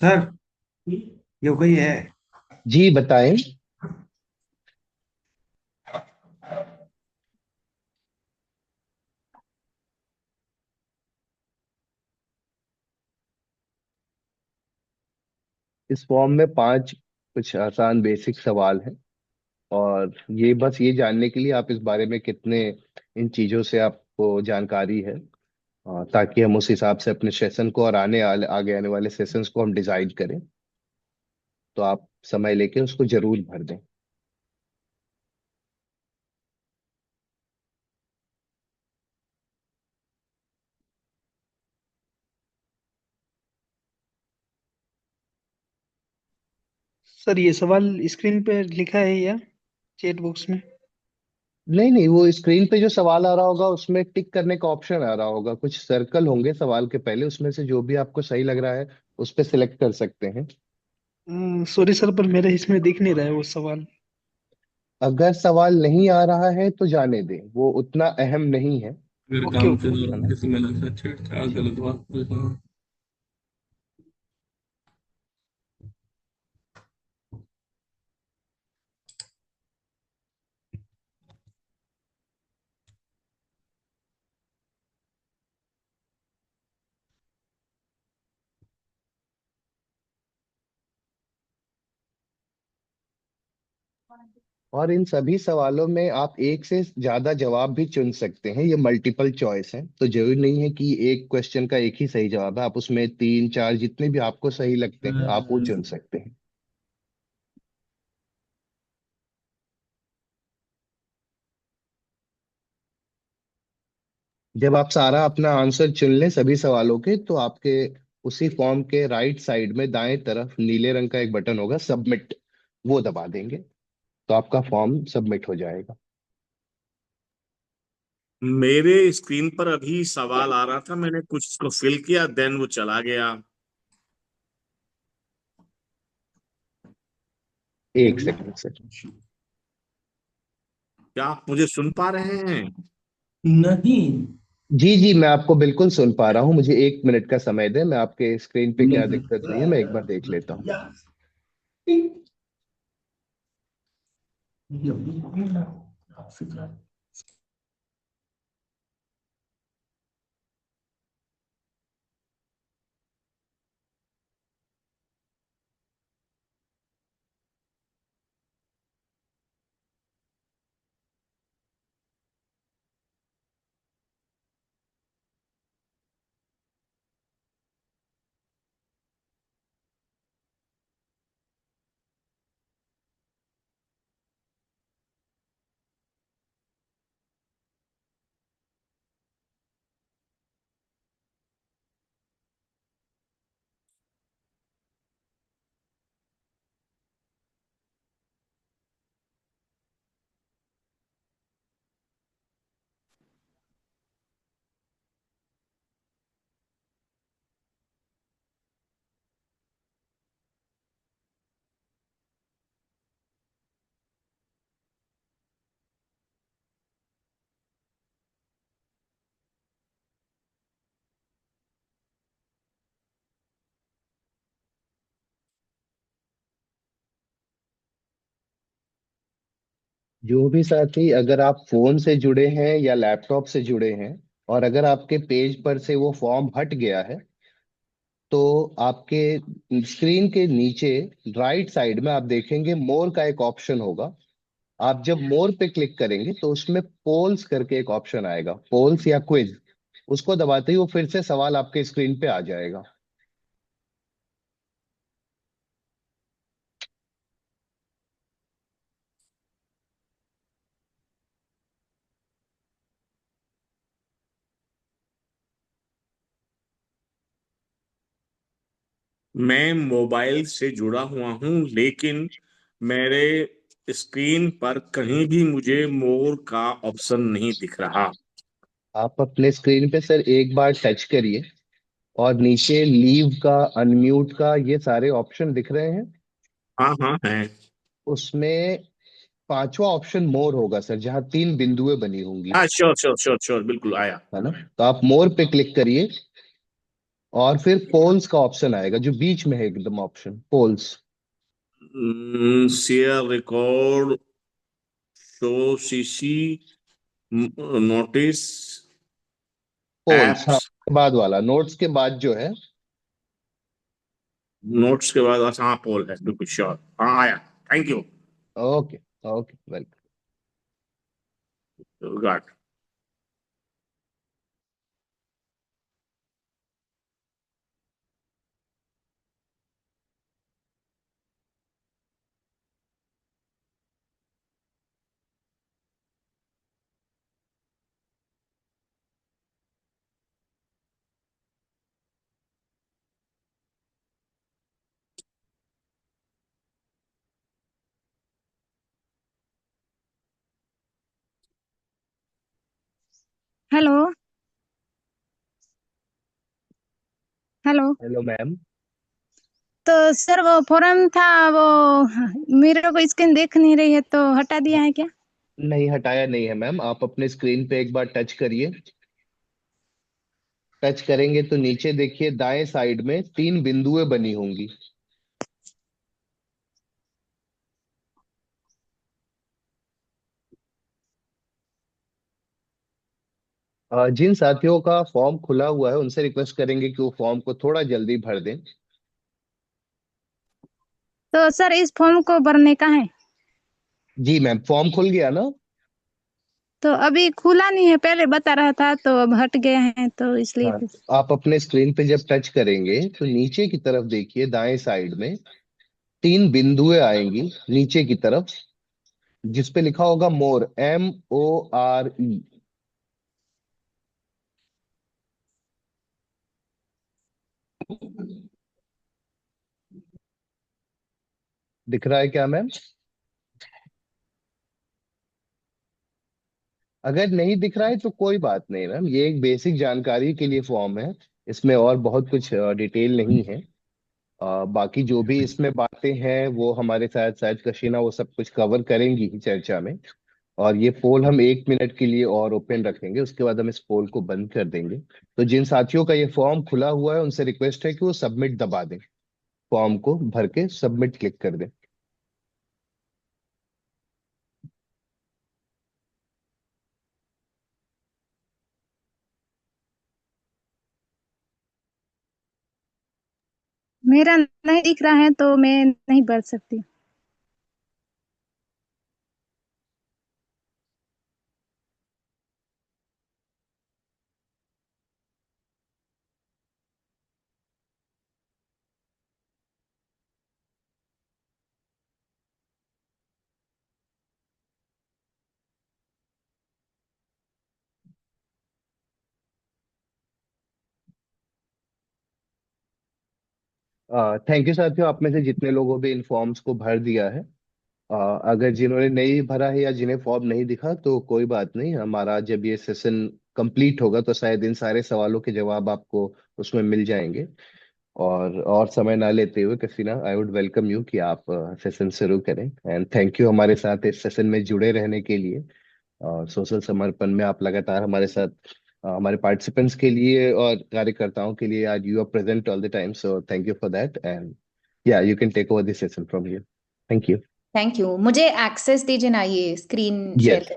Sir, यो कोई है? जी बताएं। इस फॉर्म में पांच कुछ आसान बेसिक सवाल हैं। और ये बस ये जानने के लिए आप इस बारे में कितने इन चीजों से आपको जानकारी है, ताकि हम उस हिसाब से अपने सेशन को और आगे आने वाले सेशंस को हम डिजाइन करें। तो आप समय लेके उसको जरूर भर दें। सर ये सवाल स्क्रीन पे लिखा है या चैट बॉक्स में? नहीं नहीं, वो स्क्रीन पे जो सवाल आ रहा होगा उसमें टिक करने का ऑप्शन आ रहा होगा, कुछ सर्कल होंगे सवाल के पहले, उसमें से जो भी आपको सही लग रहा है उस पे सिलेक्ट कर सकते हैं। सॉरी सर, पर मेरे इसमें दिख नहीं रहा है वो सवाल। अगर सवाल नहीं आ रहा है तो जाने दें, वो उतना अहम नहीं है। अगर ओके काम ओके। के है दौरान ना? किसी महिला से छेड़छाड़ जी। गलत बात बोलना। और इन सभी सवालों में आप एक से ज्यादा जवाब भी चुन सकते हैं, ये मल्टीपल चॉइस है, तो जरूरी नहीं है कि एक क्वेश्चन का एक ही सही जवाब है। आप उसमें तीन चार जितने भी आपको सही लगते हैं आप वो चुन सकते हैं। जब आप सारा अपना आंसर चुन लें सभी सवालों के, तो आपके उसी फॉर्म के राइट साइड में दाएं तरफ नीले रंग का एक बटन होगा, सबमिट। वो दबा देंगे तो आपका फॉर्म सबमिट हो जाएगा। मेरे स्क्रीन पर अभी सवाल आ रहा था, मैंने कुछ उसको फिल किया, देन वो चला गया। एक सेकंड सर। क्या आप मुझे सुन पा रहे हैं? नहीं। जी जी, मैं आपको बिल्कुल सुन पा रहा हूँ। मुझे एक मिनट का समय दें, मैं आपके स्क्रीन पे क्या दिक्कत हुई है मैं एक बार देख लेता हूँ। जो भी साथी, अगर आप फोन से जुड़े हैं या लैपटॉप से जुड़े हैं, और अगर आपके पेज पर से वो फॉर्म हट गया है, तो आपके स्क्रीन के नीचे राइट साइड में आप देखेंगे मोर का एक ऑप्शन होगा। आप जब मोर पे क्लिक करेंगे तो उसमें पोल्स करके एक ऑप्शन आएगा, पोल्स या क्विज। उसको दबाते ही वो फिर से सवाल आपके स्क्रीन पे आ जाएगा। मैं मोबाइल से जुड़ा हुआ हूं, लेकिन मेरे स्क्रीन पर कहीं भी मुझे मोर का ऑप्शन नहीं दिख रहा। आप अपने स्क्रीन पे सर एक बार टच करिए, और नीचे लीव का, अनम्यूट का, ये सारे ऑप्शन दिख रहे हैं। हाँ हाँ है। उसमें पांचवा ऑप्शन मोर होगा सर, जहाँ तीन बिंदुएं बनी होंगी। हाँ, श्योर श्योर श्योर श्योर, बिल्कुल आया। है ना? तो आप मोर पे क्लिक करिए, और फिर पोल्स का ऑप्शन आएगा जो बीच में है, एकदम option polls. Share record, show CC, notice, polls, हाँ, एप्स। बाद वाला नोट्स के बाद जो है। नोट्स के बाद, अच्छा हाँ, पोल है, बिल्कुल श्योर, हाँ आया। Thank you. Okay, okay, welcome. Got. Hello. Hello. Hello ma'am. तो सर वो फॉर्म था वो, मेरे को स्क्रीन देख नहीं रही है तो हटा दिया है क्या? नहीं, हटाया नहीं है मैम, आप अपने स्क्रीन पे एक बार टच करिए। टच करेंगे तो नीचे देखिए, दाएं साइड में 3 बिंदुएं बनी होंगी। जिन साथियों का फॉर्म खुला हुआ है उनसे रिक्वेस्ट करेंगे कि वो फॉर्म को थोड़ा जल्दी भर दें। तो सर इस फॉर्म को भरने का है? जी मैम, फॉर्म खुल गया ना? तो अभी खुला नहीं है, पहले बता रहा था तो अब हट गए हैं तो इसलिए हाँ, फिर। आप अपने स्क्रीन पे जब टच करेंगे तो नीचे की तरफ देखिए, दाएं साइड में 3 बिंदुएं आएंगी नीचे की तरफ, जिसपे लिखा होगा मोर, MORE। दिख रहा है क्या मैम? अगर नहीं दिख रहा है तो कोई बात नहीं मैम, ये एक बेसिक जानकारी के लिए फॉर्म है। इसमें और बहुत कुछ डिटेल नहीं है। बाकी जो भी इसमें बातें हैं वो हमारे साथ शायद कशीना वो सब कुछ कवर करेंगी ही चर्चा में। और ये पोल हम 1 मिनट के लिए और ओपन रखेंगे, उसके बाद हम इस पोल को बंद कर देंगे। तो जिन साथियों का ये फॉर्म खुला हुआ है उनसे रिक्वेस्ट है कि वो सबमिट दबा दें, फॉर्म को भर के सबमिट क्लिक कर दें। मेरा नहीं दिख रहा है तो मैं नहीं भर सकती। थैंक यू साथियों, आप में से जितने लोगों ने इन फॉर्म्स को भर दिया है। अगर जिन्होंने नहीं भरा है या जिन्हें फॉर्म नहीं दिखा तो कोई बात नहीं, हमारा जब ये सेशन कंप्लीट होगा तो शायद इन सारे सवालों के जवाब आपको उसमें मिल जाएंगे। और समय ना लेते हुए कसीना, आई वुड वेलकम यू कि आप सेशन शुरू करें। एंड थैंक यू हमारे साथ इस सेशन में जुड़े रहने के लिए। सोशल समर्पण में आप लगातार हमारे साथ, हमारे पार्टिसिपेंट्स के लिए और कार्यकर्ताओं के लिए आज you are present all the time, so thank you for that. And yeah you can take over this session from here. Thank you. Thank you. मुझे एक्सेस दीजिए ना ये स्क्रीन शेयर यस। कर।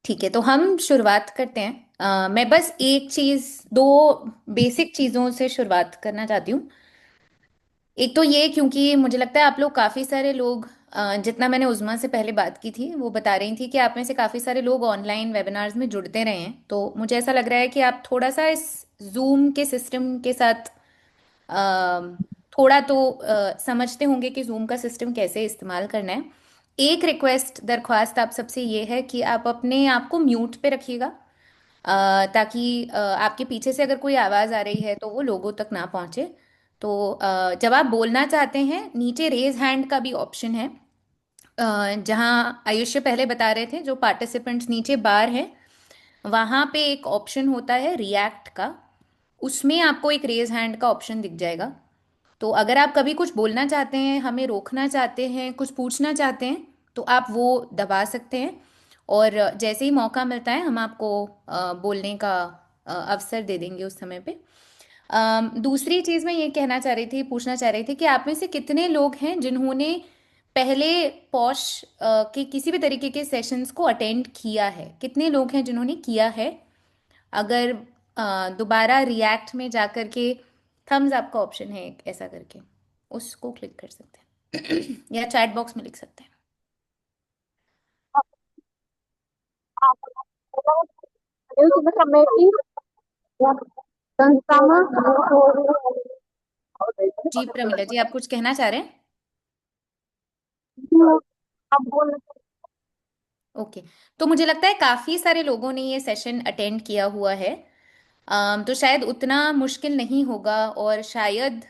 ठीक है, तो हम शुरुआत करते हैं। मैं बस एक चीज, दो बेसिक चीजों से शुरुआत करना चाहती हूँ। एक तो ये, क्योंकि मुझे लगता है आप लोग काफी सारे लोग, जितना मैंने उज़मा से पहले बात की थी वो बता रही थी कि आप में से काफी सारे लोग ऑनलाइन वेबिनार्स में जुड़ते रहे हैं, तो मुझे ऐसा लग रहा है कि आप थोड़ा सा इस जूम के सिस्टम के साथ थोड़ा तो समझते होंगे कि जूम का सिस्टम कैसे इस्तेमाल करना है। एक रिक्वेस्ट, दरख्वास्त आप सबसे ये है कि आप अपने आप को म्यूट पे रखिएगा, ताकि आपके पीछे से अगर कोई आवाज़ आ रही है तो वो लोगों तक ना पहुंचे। तो जब आप बोलना चाहते हैं, नीचे रेज हैंड का भी ऑप्शन है। जहाँ आयुष्य पहले बता रहे थे, जो पार्टिसिपेंट्स नीचे बार है वहाँ पे एक ऑप्शन होता है रिएक्ट का, उसमें आपको एक रेज हैंड का ऑप्शन दिख जाएगा। तो अगर आप कभी कुछ बोलना चाहते हैं, हमें रोकना चाहते हैं, कुछ पूछना चाहते हैं, तो आप वो दबा सकते हैं। और जैसे ही मौका मिलता है हम आपको बोलने का अवसर दे देंगे उस समय पे। दूसरी चीज़ मैं ये कहना चाह रही थी, पूछना चाह रही थी कि आप में से कितने लोग हैं जिन्होंने पहले पॉश के किसी भी तरीके के सेशंस को अटेंड किया है? कितने लोग हैं जिन्होंने किया है? अगर दोबारा रिएक्ट में जाकर के थम्स अप का ऑप्शन है एक, ऐसा करके उसको क्लिक कर सकते हैं या चैट बॉक्स में लिख सकते हैं। जी प्रमिला जी, आप कुछ कहना चाह रहे हैं? ओके, तो मुझे लगता है काफी सारे लोगों ने ये सेशन अटेंड किया हुआ है। तो शायद उतना मुश्किल नहीं होगा और शायद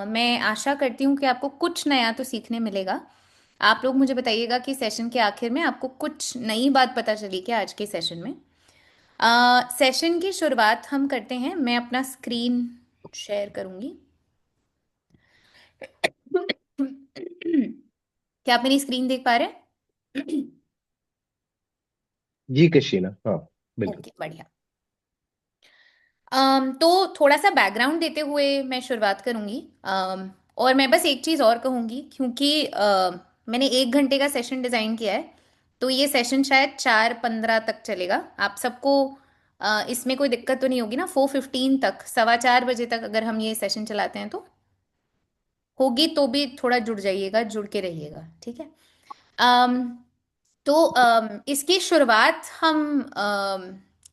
मैं आशा करती हूँ कि आपको कुछ नया तो सीखने मिलेगा। आप लोग मुझे बताइएगा कि सेशन के आखिर में आपको कुछ नई बात पता चली क्या आज के सेशन में। सेशन की शुरुआत हम करते हैं। मैं अपना स्क्रीन शेयर करूंगी। क्या आप मेरी स्क्रीन देख पा रहे हैं? जी कशीना, हाँ बिल्कुल। ओके, बढ़िया। तो थोड़ा सा बैकग्राउंड देते हुए मैं शुरुआत करूंगी। और मैं बस एक चीज़ और कहूंगी, क्योंकि मैंने 1 घंटे का सेशन डिज़ाइन किया है, तो ये सेशन शायद 4:15 तक चलेगा। आप सबको इसमें कोई दिक्कत तो नहीं होगी ना? 4:15 तक, 4:15 बजे तक अगर हम ये सेशन चलाते हैं तो होगी, तो भी थोड़ा जुड़ जाइएगा, जुड़ के रहिएगा, ठीक है? अम, तो इसकी शुरुआत हम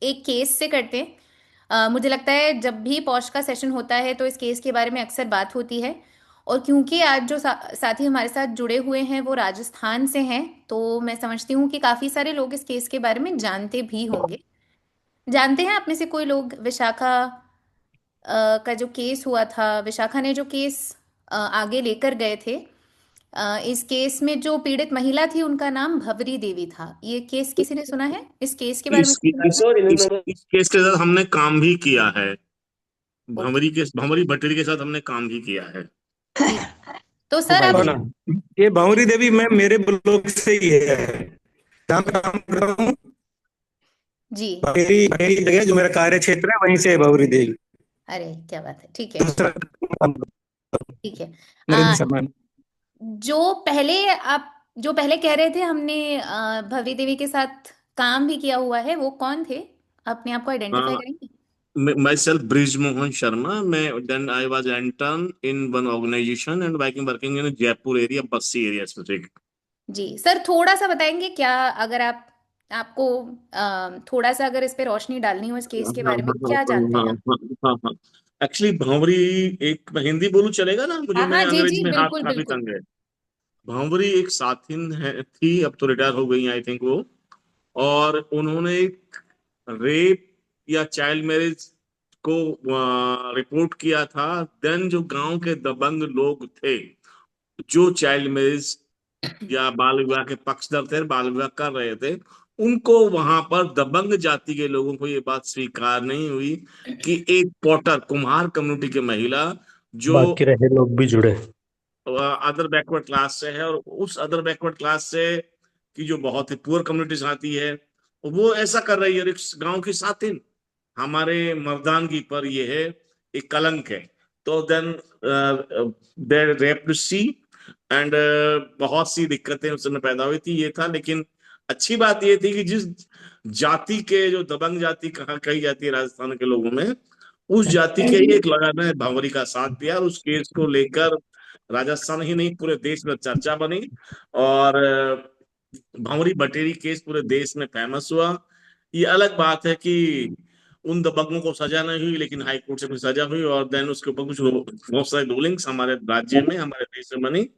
एक केस से करते हैं। मुझे लगता है जब भी पॉश का सेशन होता है तो इस केस के बारे में अक्सर बात होती है, और क्योंकि आज जो साथी हमारे साथ जुड़े हुए हैं वो राजस्थान से हैं, तो मैं समझती हूँ कि काफ़ी सारे लोग इस केस के बारे में जानते भी होंगे। जानते हैं आप में से कोई लोग विशाखा का जो केस हुआ था, विशाखा ने जो केस आगे लेकर गए थे, इस केस में जो पीड़ित महिला थी उनका नाम भवरी देवी था। ये केस किसी ने सुना है? इस केस के बारे में इस कुछ इस, सुना इस केस के साथ हमने काम भी किया है। है? ओके, भंवरी भट्टी के साथ हमने काम भी किया है। जी। तो सर हाँ आप हो जी। ना, ये भंवरी देवी मैं मेरे ब्लॉक से ही है, जहाँ पे काम कर रहा हूँ। जी, मेरी मेरी जगह जो मेरा कार्य क्षेत्र है वहीं से है भंवरी देवी। अरे क्या बात है, ठीक है, दूसरा काम ठीक है। नरेंद्र शर्मा। जो पहले आप जो पहले कह रहे थे हमने भवरी देवी के साथ काम भी किया हुआ है, वो कौन थे? अपने आप को आइडेंटिफाई करेंगे? Myself Brij Mohan Sharma. मैं then I was intern in one organisation and working in Jaipur area, Bassi area specific. जी सर, थोड़ा सा बताएंगे क्या, अगर आप आपको थोड़ा सा अगर इस पे रोशनी डालनी हो इस केस हाँ के हाँ बारे में, हाँ क्या जानते हैं आप? हाँ हाँ हाँ। एक्चुअली भंवरी, एक मैं हिंदी बोलूं चलेगा ना? मुझे हाँ हाँ, मैं जी अंग्रेजी जी, में हाथ बिल्कुल काफी बिल्कुल। तंग है। भंवरी एक साथिन है, थी, अब तो रिटायर हो गई आई थिंक वो। और उन्होंने एक रेप या चाइल्ड मैरिज को रिपोर्ट किया था। देन जो गांव के दबंग लोग थे जो चाइल्ड मैरिज या बाल विवाह के पक्षधर थे, बाल विवाह कर रहे थे, उनको वहां पर दबंग जाति के लोगों को ये बात स्वीकार नहीं हुई कि एक पॉटर कुम्हार कम्युनिटी की महिला जो बाकी रहे लोग भी जुड़े। अदर बैकवर्ड क्लास से है, और उस अदर बैकवर्ड क्लास से की जो बहुत ही पुअर कम्युनिटी आती है, वो ऐसा कर रही है। इस गांव की साथिन हमारे मर्दानगी पर ये है, एक कलंक है। तो देन देर रेप सी एंड बहुत सी दिक्कतें उस समय पैदा हुई थी, ये था। लेकिन अच्छी बात ये थी कि जिस जाति के, जो दबंग जाति कहा कही जाती है राजस्थान के लोगों में, उस जाति के ही एक लड़का ने भावरी का साथ दिया, और उस केस को लेकर राजस्थान ही नहीं पूरे देश में चर्चा बनी। और भावरी बटेरी केस पूरे देश में फेमस हुआ। ये अलग बात है कि उन दबंगों को सजा नहीं हुई, लेकिन हाई कोर्ट से कुछ सजा हुई, और देन उसके ऊपर कुछ बहुत सारे रूलिंग्स हमारे राज्य में, हमारे देश में बनी,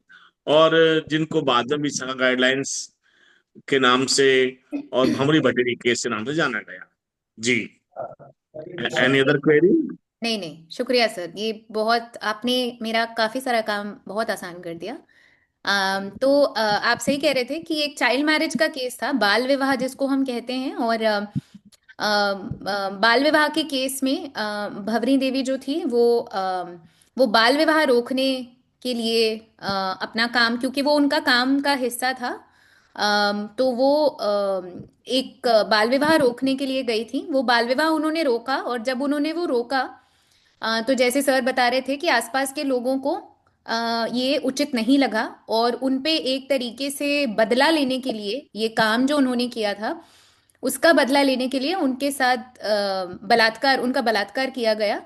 और जिनको बाद में विशाखा गाइडलाइंस के नाम से और भंवरी भटेरी केस के नाम से जाना गया। जी। Any other query? नहीं नहीं, शुक्रिया सर, ये बहुत आपने मेरा काफी सारा काम बहुत आसान कर दिया। तो आप सही कह रहे थे कि एक चाइल्ड मैरिज का केस था, बाल विवाह जिसको हम कहते हैं, और बाल विवाह के केस में भवरी देवी जो थी वो बाल विवाह रोकने के लिए अपना काम, क्योंकि वो उनका काम का हिस्सा था, तो वो एक बाल विवाह रोकने के लिए गई थी। वो बाल विवाह उन्होंने रोका, और जब उन्होंने वो रोका तो जैसे सर बता रहे थे कि आसपास के लोगों को ये उचित नहीं लगा, और उन पे एक तरीके से बदला लेने के लिए, ये काम जो उन्होंने किया था उसका बदला लेने के लिए उनके साथ उनका बलात्कार किया गया।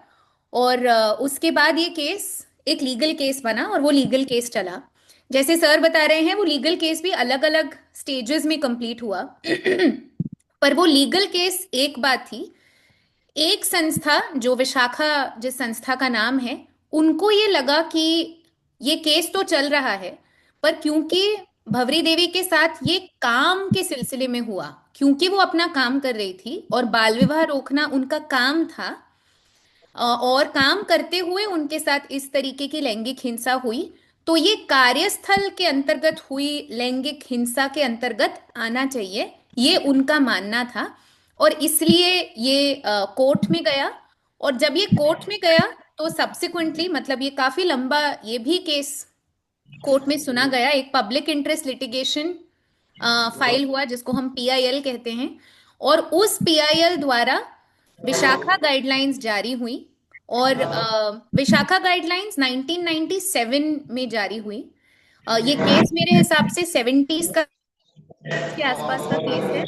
और उसके बाद ये केस एक लीगल केस बना, और वो लीगल केस चला। जैसे सर बता रहे हैं, वो लीगल केस भी अलग अलग स्टेजेस में कंप्लीट हुआ। पर वो लीगल केस एक बात थी, एक संस्था जो विशाखा, जिस संस्था का नाम है, उनको ये लगा कि ये केस तो चल रहा है, पर क्योंकि भवरी देवी के साथ ये काम के सिलसिले में हुआ, क्योंकि वो अपना काम कर रही थी और बाल विवाह रोकना उनका काम था, और काम करते हुए उनके साथ इस तरीके की लैंगिक हिंसा हुई, तो ये कार्यस्थल के अंतर्गत हुई लैंगिक हिंसा के अंतर्गत आना चाहिए, ये उनका मानना था। और इसलिए ये कोर्ट में गया, और जब ये कोर्ट में गया तो सब्सिक्वेंटली, मतलब ये काफी लंबा ये भी केस कोर्ट में सुना गया, एक पब्लिक इंटरेस्ट लिटिगेशन फाइल हुआ जिसको हम पीआईएल कहते हैं, और उस पीआईएल द्वारा विशाखा गाइडलाइंस जारी हुई। और विशाखा गाइडलाइंस 1997 में जारी हुई। ये केस मेरे हिसाब से 70s का के आसपास का केस है,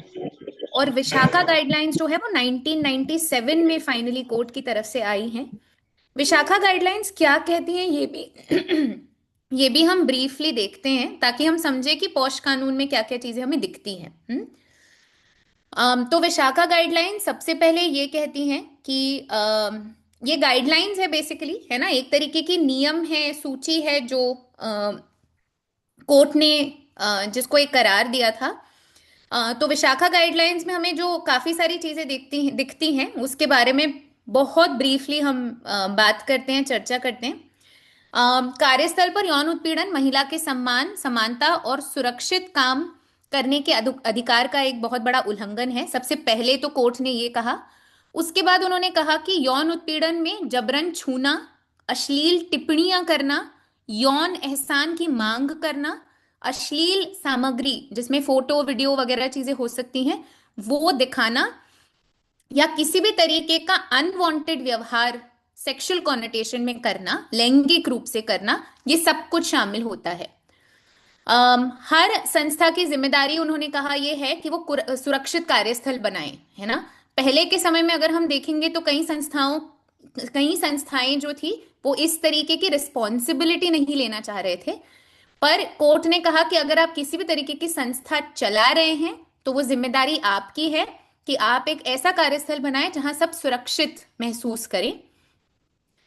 और विशाखा गाइडलाइंस जो है वो 1997 में फाइनली कोर्ट की तरफ से आई हैं। विशाखा गाइडलाइंस क्या कहती हैं ये भी ये भी हम ब्रीफली देखते हैं, ताकि हम समझे कि पॉश कानून में क्या क्या चीजें हमें दिखती हैं। तो विशाखा गाइडलाइंस सबसे पहले ये कहती हैं कि ये गाइडलाइंस है बेसिकली, है ना, एक तरीके की नियम है, सूची है जो कोर्ट ने जिसको एक करार दिया था। तो विशाखा गाइडलाइंस में हमें जो काफी सारी चीजें दिखती हैं उसके बारे में बहुत ब्रीफली हम बात करते हैं, चर्चा करते हैं। कार्यस्थल पर यौन उत्पीड़न महिला के सम्मान, समानता और सुरक्षित काम करने के अधिकार का एक बहुत बड़ा उल्लंघन है। सबसे पहले तो कोर्ट ने ये कहा। उसके बाद उन्होंने कहा कि यौन उत्पीड़न में जबरन छूना, अश्लील टिप्पणियां करना, यौन एहसान की मांग करना, अश्लील सामग्री जिसमें फोटो वीडियो वगैरह चीजें हो सकती हैं वो दिखाना, या किसी भी तरीके का अनवांटेड व्यवहार सेक्सुअल कॉनोटेशन में करना, लैंगिक रूप से करना, ये सब कुछ शामिल होता है। हर संस्था की जिम्मेदारी उन्होंने कहा यह है कि वो सुरक्षित कार्यस्थल बनाए, है ना। पहले के समय में अगर हम देखेंगे तो कई संस्थाएं जो थी वो इस तरीके की रिस्पॉन्सिबिलिटी नहीं लेना चाह रहे थे, पर कोर्ट ने कहा कि अगर आप किसी भी तरीके की संस्था चला रहे हैं तो वो जिम्मेदारी आपकी है कि आप एक ऐसा कार्यस्थल बनाएं जहां सब सुरक्षित महसूस करें।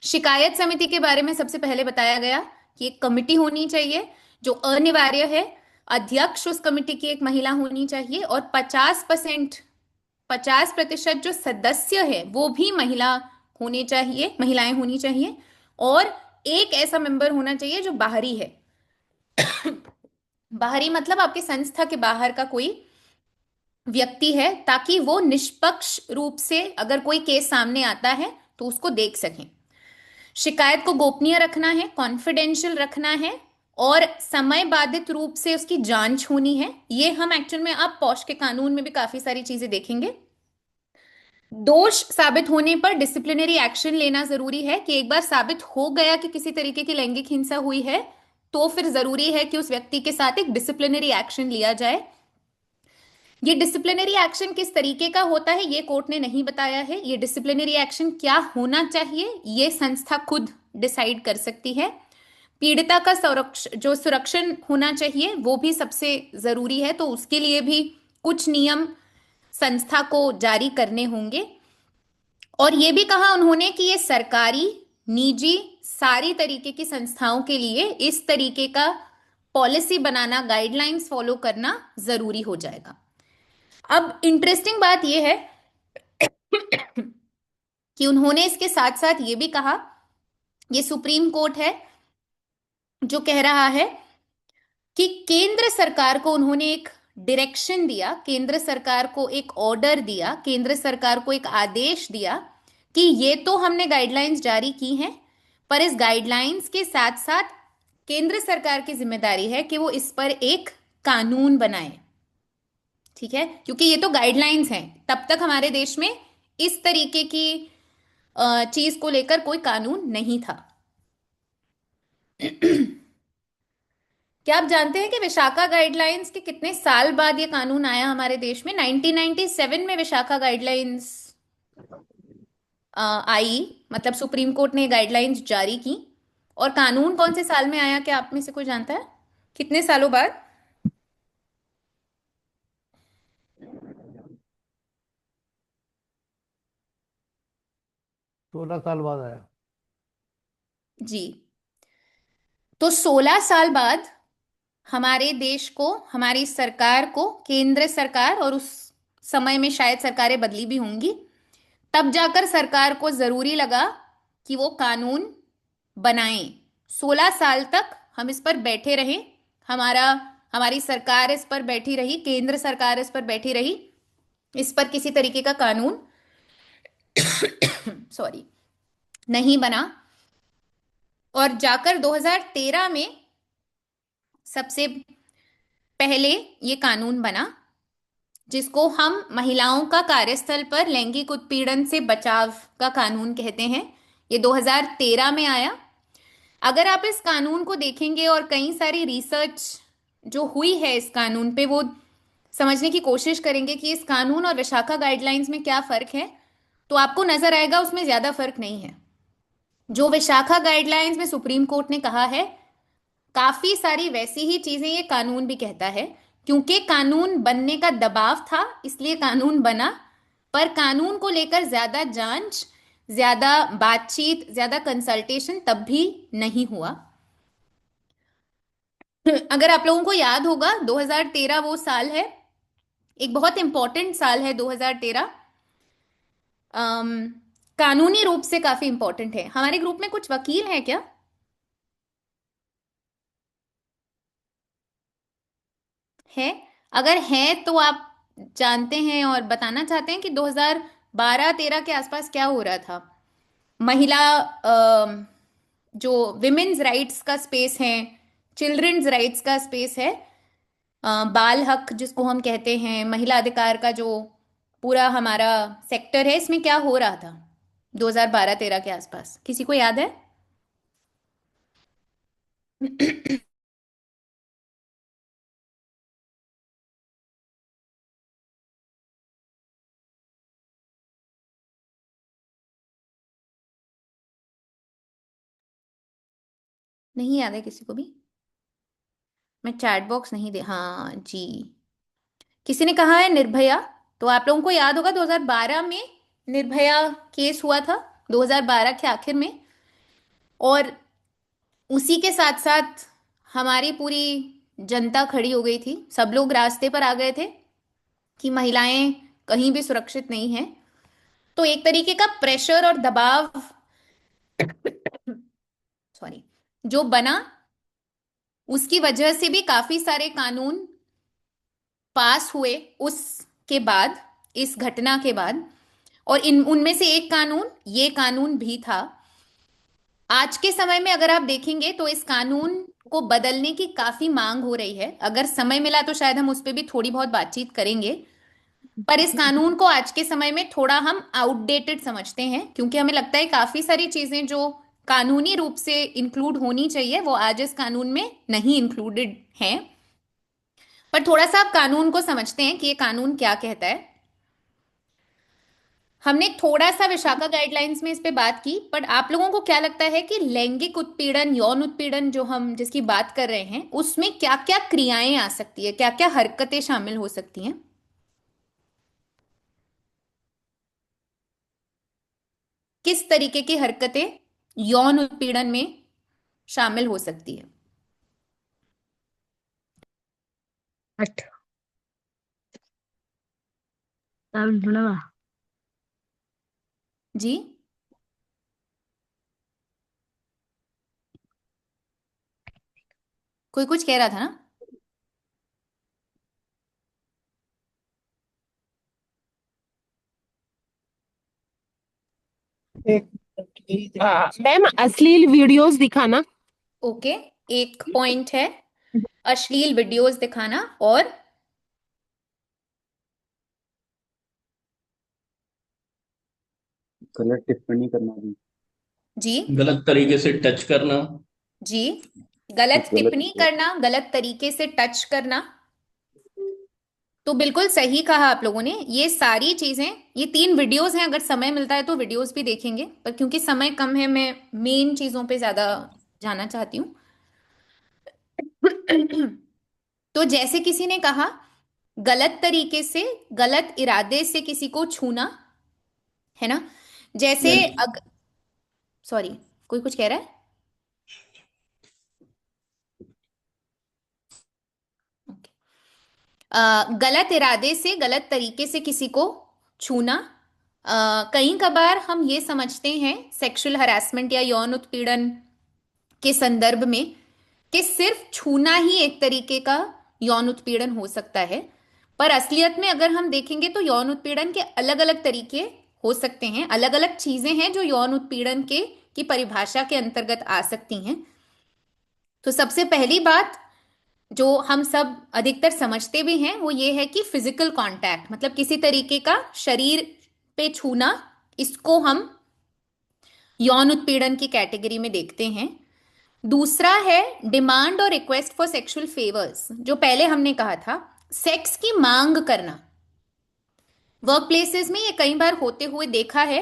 शिकायत समिति के बारे में सबसे पहले बताया गया कि एक कमिटी होनी चाहिए जो अनिवार्य है, अध्यक्ष उस कमिटी की एक महिला होनी चाहिए, और 50% जो सदस्य है वो भी महिलाएं होनी चाहिए, और एक ऐसा मेंबर होना चाहिए जो बाहरी है। बाहरी मतलब आपके संस्था के बाहर का कोई व्यक्ति है, ताकि वो निष्पक्ष रूप से अगर कोई केस सामने आता है तो उसको देख सकें। शिकायत को गोपनीय रखना है, कॉन्फिडेंशियल रखना है, और समय बाधित रूप से उसकी जांच होनी है। ये हम एक्चुअल में आप पॉश के कानून में भी काफी सारी चीजें देखेंगे। दोष साबित होने पर डिसिप्लिनरी एक्शन लेना जरूरी है, कि एक बार साबित हो गया कि किसी तरीके की लैंगिक हिंसा हुई है तो फिर जरूरी है कि उस व्यक्ति के साथ एक डिसिप्लिनरी एक्शन लिया जाए। ये डिसिप्लिनरी एक्शन किस तरीके का होता है ये कोर्ट ने नहीं बताया है। ये डिसिप्लिनरी एक्शन क्या होना चाहिए ये संस्था खुद डिसाइड कर सकती है। पीड़िता का सुरक्षण होना चाहिए वो भी सबसे जरूरी है, तो उसके लिए भी कुछ नियम संस्था को जारी करने होंगे। और ये भी कहा उन्होंने कि ये सरकारी, निजी, सारी तरीके की संस्थाओं के लिए इस तरीके का पॉलिसी बनाना, गाइडलाइंस फॉलो करना जरूरी हो जाएगा। अब इंटरेस्टिंग बात यह है कि उन्होंने इसके साथ साथ ये भी कहा, ये सुप्रीम कोर्ट है जो कह रहा है कि केंद्र सरकार को उन्होंने एक डायरेक्शन दिया, केंद्र सरकार को एक ऑर्डर दिया, केंद्र सरकार को एक आदेश दिया कि ये तो हमने गाइडलाइंस जारी की हैं, पर इस गाइडलाइंस के साथ साथ केंद्र सरकार की जिम्मेदारी है कि वो इस पर एक कानून बनाए, ठीक है, क्योंकि ये तो गाइडलाइंस हैं, तब तक हमारे देश में इस तरीके की चीज को लेकर कोई कानून नहीं था। क्या आप जानते हैं कि विशाखा गाइडलाइंस के कितने साल बाद ये कानून आया हमारे देश में? 1997 में विशाखा गाइडलाइंस आई, मतलब सुप्रीम कोर्ट ने गाइडलाइंस जारी की। और कानून कौन से साल में आया, क्या आप में से कोई जानता है कितने सालों बाद? 16 साल बाद आया। जी, तो 16 साल बाद हमारे देश को, हमारी सरकार को, केंद्र सरकार, और उस समय में शायद सरकारें बदली भी होंगी, तब जाकर सरकार को जरूरी लगा कि वो कानून बनाएं। 16 साल तक हम इस पर बैठे रहे, हमारा हमारी सरकार इस पर बैठी रही, केंद्र सरकार इस पर बैठी रही, इस पर किसी तरीके का कानून सॉरी नहीं बना। और जाकर 2013 में सबसे पहले ये कानून बना, जिसको हम महिलाओं का कार्यस्थल पर लैंगिक उत्पीड़न से बचाव का कानून कहते हैं। ये 2013 में आया। अगर आप इस कानून को देखेंगे और कई सारी रिसर्च जो हुई है इस कानून पे, वो समझने की कोशिश करेंगे कि इस कानून और विशाखा गाइडलाइंस में क्या फर्क है, तो आपको नजर आएगा उसमें ज्यादा फर्क नहीं है। जो विशाखा गाइडलाइंस में सुप्रीम कोर्ट ने कहा है, काफी सारी वैसी ही चीजें ये कानून भी कहता है। क्योंकि कानून बनने का दबाव था इसलिए कानून बना, पर कानून को लेकर ज्यादा जांच, ज्यादा बातचीत, ज्यादा कंसल्टेशन तब भी नहीं हुआ। अगर आप लोगों को याद होगा, 2013 वो साल है, एक बहुत इंपॉर्टेंट साल है 2013। कानूनी रूप से काफी इंपॉर्टेंट है। हमारे ग्रुप में कुछ वकील हैं क्या? है? अगर है तो आप जानते हैं और बताना चाहते हैं कि 2012-13 के आसपास क्या हो रहा था। महिला जो विमेन्स राइट्स का स्पेस है, चिल्ड्रंस राइट्स का स्पेस है, बाल हक जिसको हम कहते हैं, महिला अधिकार का जो पूरा हमारा सेक्टर है, इसमें क्या हो रहा था 2012-13 के आसपास? किसी को याद है? नहीं याद है किसी को भी? मैं चैट बॉक्स नहीं दे, हाँ जी, किसी ने कहा है निर्भया। तो आप लोगों को याद होगा 2012 में निर्भया केस हुआ था, 2012 के आखिर में। और उसी के साथ साथ हमारी पूरी जनता खड़ी हो गई थी, सब लोग रास्ते पर आ गए थे कि महिलाएं कहीं भी सुरक्षित नहीं हैं। तो एक तरीके का प्रेशर और दबाव सॉरी जो बना, उसकी वजह से भी काफी सारे कानून पास हुए उसके बाद, इस घटना के बाद। और इन उनमें से एक कानून, ये कानून भी था। आज के समय में अगर आप देखेंगे तो इस कानून को बदलने की काफी मांग हो रही है। अगर समय मिला तो शायद हम उस पर भी थोड़ी बहुत बातचीत करेंगे। पर इस कानून को आज के समय में थोड़ा हम आउटडेटेड समझते हैं, क्योंकि हमें लगता है काफी सारी चीजें जो कानूनी रूप से इंक्लूड होनी चाहिए वो आज इस कानून में नहीं इंक्लूडेड हैं। पर थोड़ा सा आप कानून को समझते हैं कि ये कानून क्या कहता है। हमने थोड़ा सा विशाखा गाइडलाइंस में इस पे बात की, पर आप लोगों को क्या लगता है कि लैंगिक उत्पीड़न, यौन उत्पीड़न जो हम जिसकी बात कर रहे हैं, उसमें क्या क्या क्रियाएं आ सकती है, क्या क्या हरकतें शामिल हो सकती हैं? किस तरीके की हरकतें यौन उत्पीड़न में शामिल हो सकती है? जी, कोई कुछ कह रहा था ना? मैम अश्लील वीडियोस दिखाना। ओके, एक पॉइंट है अश्लील वीडियोस दिखाना। और गलत टिप्पणी करना भी। जी गलत तरीके से टच करना। जी, गलत गलत टिप्पणी करना, गलत तरीके से टच करना। तो बिल्कुल सही कहा आप लोगों ने। ये सारी चीजें, ये 3 वीडियोस हैं, अगर समय मिलता है तो वीडियोस भी देखेंगे, पर क्योंकि समय कम है मैं मेन चीजों पे ज्यादा जाना चाहती हूँ। तो जैसे किसी ने कहा गलत तरीके से, गलत इरादे से किसी को छूना, है ना। जैसे सॉरी, कोई कुछ कह रहा है? Okay. गलत इरादे से, गलत तरीके से किसी को छूना। कई कबार हम ये समझते हैं सेक्सुअल हरासमेंट या यौन उत्पीड़न के संदर्भ में कि सिर्फ छूना ही एक तरीके का यौन उत्पीड़न हो सकता है, पर असलियत में अगर हम देखेंगे तो यौन उत्पीड़न के अलग अलग तरीके हो सकते हैं, अलग अलग चीजें हैं जो यौन उत्पीड़न के की परिभाषा के अंतर्गत आ सकती हैं। तो सबसे पहली बात जो हम सब अधिकतर समझते भी हैं वो ये है कि फिजिकल कांटेक्ट, मतलब किसी तरीके का शरीर पे छूना, इसको हम यौन उत्पीड़न की कैटेगरी में देखते हैं। दूसरा है डिमांड और रिक्वेस्ट फॉर सेक्सुअल फेवर्स, जो पहले हमने कहा था, सेक्स की मांग करना। वर्क प्लेसेस में ये कई बार होते हुए देखा है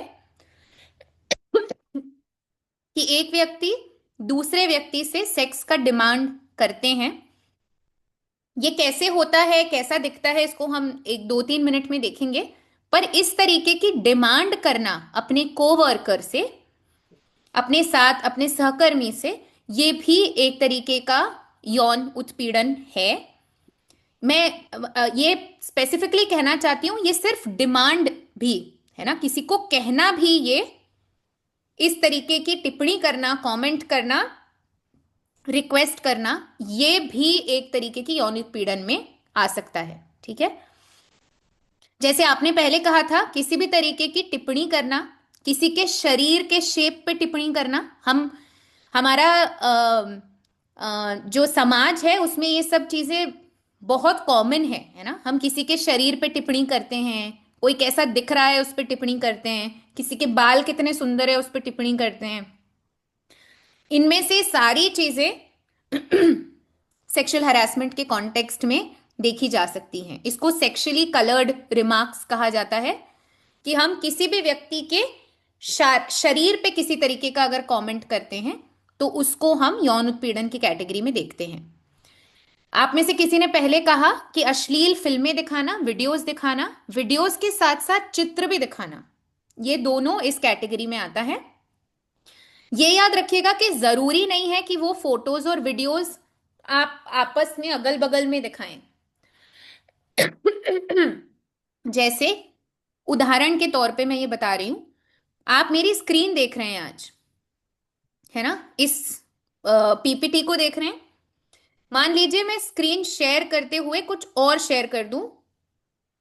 कि एक व्यक्ति दूसरे व्यक्ति से सेक्स का डिमांड करते हैं। ये कैसे होता है, कैसा दिखता है, इसको हम 1-2-3 मिनट में देखेंगे। पर इस तरीके की डिमांड करना अपने कोवर्कर से, अपने साथ अपने सहकर्मी से, ये भी एक तरीके का यौन उत्पीड़न है। मैं ये स्पेसिफिकली कहना चाहती हूं, ये सिर्फ डिमांड भी है ना, किसी को कहना भी, ये इस तरीके की टिप्पणी करना, कमेंट करना, रिक्वेस्ट करना, ये भी एक तरीके की यौन उत्पीड़न में आ सकता है। ठीक है। जैसे आपने पहले कहा था, किसी भी तरीके की टिप्पणी करना, किसी के शरीर के शेप पे टिप्पणी करना, हमारा जो समाज है उसमें ये सब चीजें बहुत कॉमन है ना। हम किसी के शरीर पे टिप्पणी करते हैं, कोई कैसा दिख रहा है उस पर टिप्पणी करते हैं, किसी के बाल कितने सुंदर है उस पर टिप्पणी करते हैं। इनमें से सारी चीजें सेक्सुअल हरासमेंट के कॉन्टेक्स्ट में देखी जा सकती हैं। इसको सेक्सुअली कलर्ड रिमार्क्स कहा जाता है, कि हम किसी भी व्यक्ति के शरीर पे किसी तरीके का अगर कमेंट करते हैं तो उसको हम यौन उत्पीड़न की कैटेगरी में देखते हैं। आप में से किसी ने पहले कहा कि अश्लील फिल्में दिखाना, वीडियोस दिखाना, वीडियोस के साथ साथ चित्र भी दिखाना, ये दोनों इस कैटेगरी में आता है। ये याद रखिएगा कि जरूरी नहीं है कि वो फोटोज और वीडियोस आप आपस में अगल बगल में दिखाएं। जैसे उदाहरण के तौर पे मैं ये बता रही हूं, आप मेरी स्क्रीन देख रहे हैं आज, है ना, इस पीपीटी को देख रहे हैं। मान लीजिए मैं स्क्रीन शेयर करते हुए कुछ और शेयर कर दूं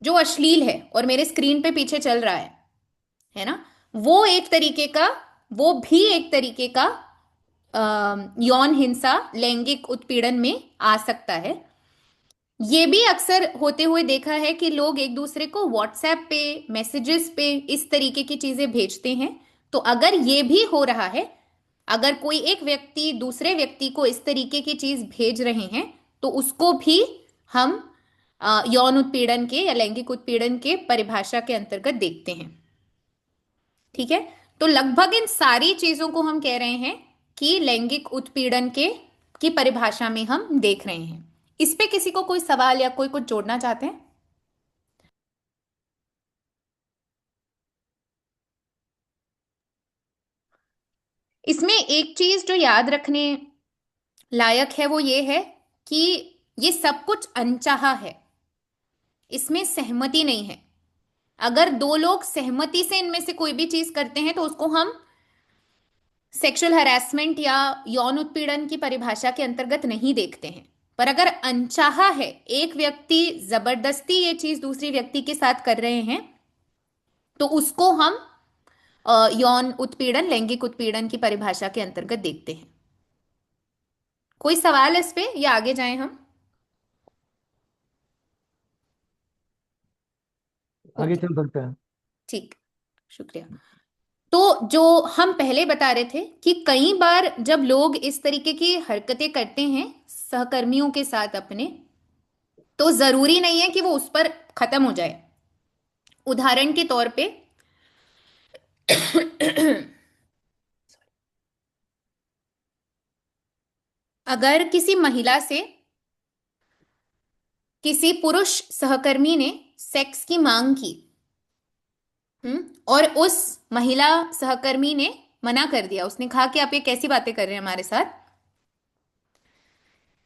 जो अश्लील है और मेरे स्क्रीन पे पीछे चल रहा है ना, वो एक तरीके का, वो भी एक तरीके का यौन हिंसा, लैंगिक उत्पीड़न में आ सकता है। ये भी अक्सर होते हुए देखा है कि लोग एक दूसरे को व्हाट्सएप पे, मैसेजेस पे इस तरीके की चीजें भेजते हैं। तो अगर ये भी हो रहा है, अगर कोई एक व्यक्ति दूसरे व्यक्ति को इस तरीके की चीज भेज रहे हैं, तो उसको भी हम यौन उत्पीड़न के या लैंगिक उत्पीड़न के परिभाषा के अंतर्गत देखते हैं। ठीक है। तो लगभग इन सारी चीजों को हम कह रहे हैं कि लैंगिक उत्पीड़न के की परिभाषा में हम देख रहे हैं। इस पे किसी को कोई सवाल या कोई कुछ जोड़ना चाहते हैं? इसमें एक चीज जो याद रखने लायक है वो ये है कि ये सब कुछ अनचाहा है, इसमें सहमति नहीं है। अगर 2 लोग सहमति से इनमें से कोई भी चीज करते हैं तो उसको हम सेक्सुअल हरासमेंट या यौन उत्पीड़न की परिभाषा के अंतर्गत नहीं देखते हैं। पर अगर अनचाहा है, एक व्यक्ति जबरदस्ती ये चीज दूसरी व्यक्ति के साथ कर रहे हैं, तो उसको हम यौन उत्पीड़न, लैंगिक उत्पीड़न की परिभाषा के अंतर्गत देखते हैं। कोई सवाल इस पे या आगे जाएं हम? आगे ओके, चल सकते हैं। ठीक, शुक्रिया। तो जो हम पहले बता रहे थे कि कई बार जब लोग इस तरीके की हरकतें करते हैं सहकर्मियों के साथ अपने, तो जरूरी नहीं है कि वो उस पर खत्म हो जाए। उदाहरण के तौर पे अगर किसी महिला से किसी पुरुष सहकर्मी ने सेक्स की मांग की, और उस महिला सहकर्मी ने मना कर दिया, उसने कहा कि आप ये कैसी बातें कर रहे हैं हमारे साथ।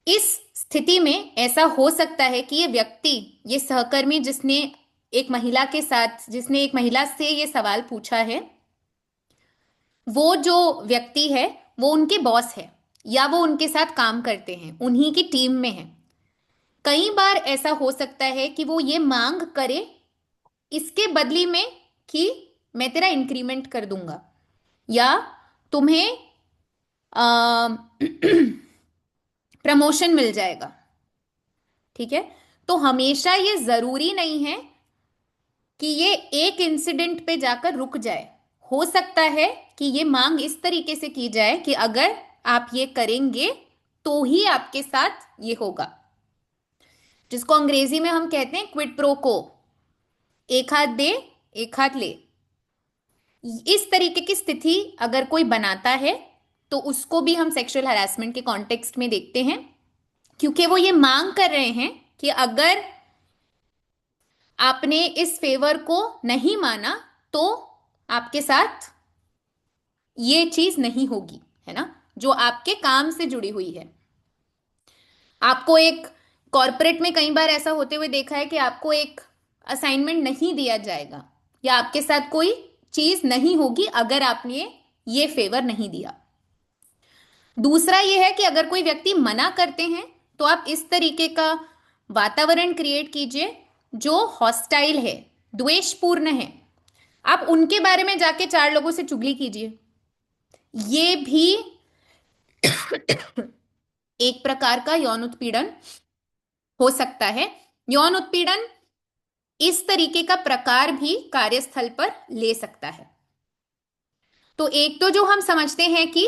इस स्थिति में ऐसा हो सकता है कि ये व्यक्ति, ये सहकर्मी जिसने एक महिला से ये सवाल पूछा है, वो जो व्यक्ति है वो उनके बॉस है या वो उनके साथ काम करते हैं, उन्हीं की टीम में है। कई बार ऐसा हो सकता है कि वो ये मांग करे इसके बदली में कि मैं तेरा इंक्रीमेंट कर दूंगा या तुम्हें प्रमोशन मिल जाएगा। ठीक है, तो हमेशा ये जरूरी नहीं है कि ये एक इंसिडेंट पे जाकर रुक जाए। हो सकता है कि ये मांग इस तरीके से की जाए कि अगर आप ये करेंगे तो ही आपके साथ ये होगा, जिसको अंग्रेजी में हम कहते हैं क्विड प्रो को, एक हाथ दे एक हाथ ले। इस तरीके की स्थिति अगर कोई बनाता है तो उसको भी हम सेक्सुअल हरासमेंट के कॉन्टेक्स्ट में देखते हैं, क्योंकि वो ये मांग कर रहे हैं कि अगर आपने इस फेवर को नहीं माना तो आपके साथ ये चीज नहीं होगी, है ना, जो आपके काम से जुड़ी हुई है। आपको एक कॉर्पोरेट में कई बार ऐसा होते हुए देखा है कि आपको एक असाइनमेंट नहीं दिया जाएगा या आपके साथ कोई चीज नहीं होगी अगर आपने ये फेवर नहीं दिया। दूसरा ये है कि अगर कोई व्यक्ति मना करते हैं तो आप इस तरीके का वातावरण क्रिएट कीजिए जो हॉस्टाइल है, द्वेषपूर्ण है। आप उनके बारे में जाके 4 लोगों से चुगली कीजिए, ये भी एक प्रकार का यौन उत्पीड़न हो सकता है। यौन उत्पीड़न इस तरीके का प्रकार भी कार्यस्थल पर ले सकता है। तो एक तो जो हम समझते हैं कि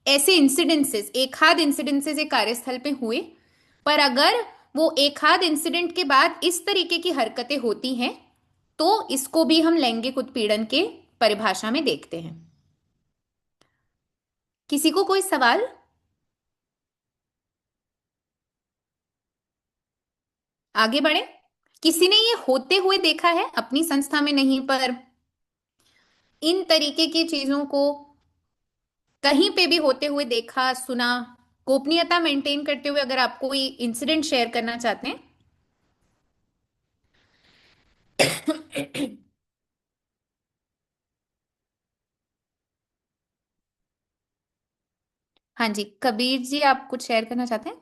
ऐसे इंसिडेंसेस, एक आध इंसिडेंसेस एक कार्यस्थल पे हुए, पर अगर वो एक आध इंसिडेंट के बाद इस तरीके की हरकतें होती हैं तो इसको भी हम लैंगिक उत्पीड़न के परिभाषा में देखते हैं। किसी को कोई सवाल? आगे बढ़े। किसी ने ये होते हुए देखा है, अपनी संस्था में नहीं पर इन तरीके की चीजों को कहीं पे भी होते हुए देखा, सुना? गोपनीयता मेंटेन करते हुए अगर आप कोई इंसिडेंट शेयर करना चाहते हैं। हाँ जी, कबीर जी आप कुछ शेयर करना चाहते हैं?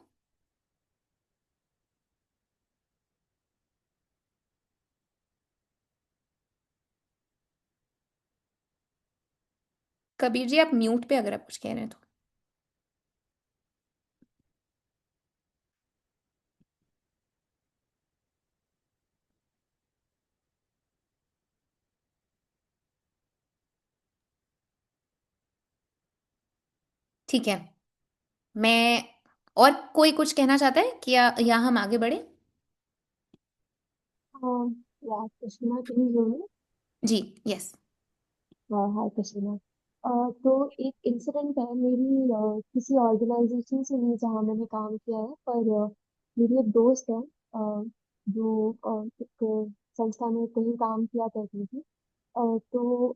कबीर जी आप म्यूट पे, अगर आप कुछ कह रहे हैं तो। ठीक है, मैं, और कोई कुछ कहना चाहता है कि या हम आगे बढ़े? हाँ, यार कृष्णा तुम जो है। जी, यस। हाय कृष्णा। तो एक इंसिडेंट है मेरी किसी ऑर्गेनाइजेशन से नहीं जहाँ मैंने काम किया है, पर मेरी एक दोस्त है जो एक संस्था में कहीं काम किया करती थी। तो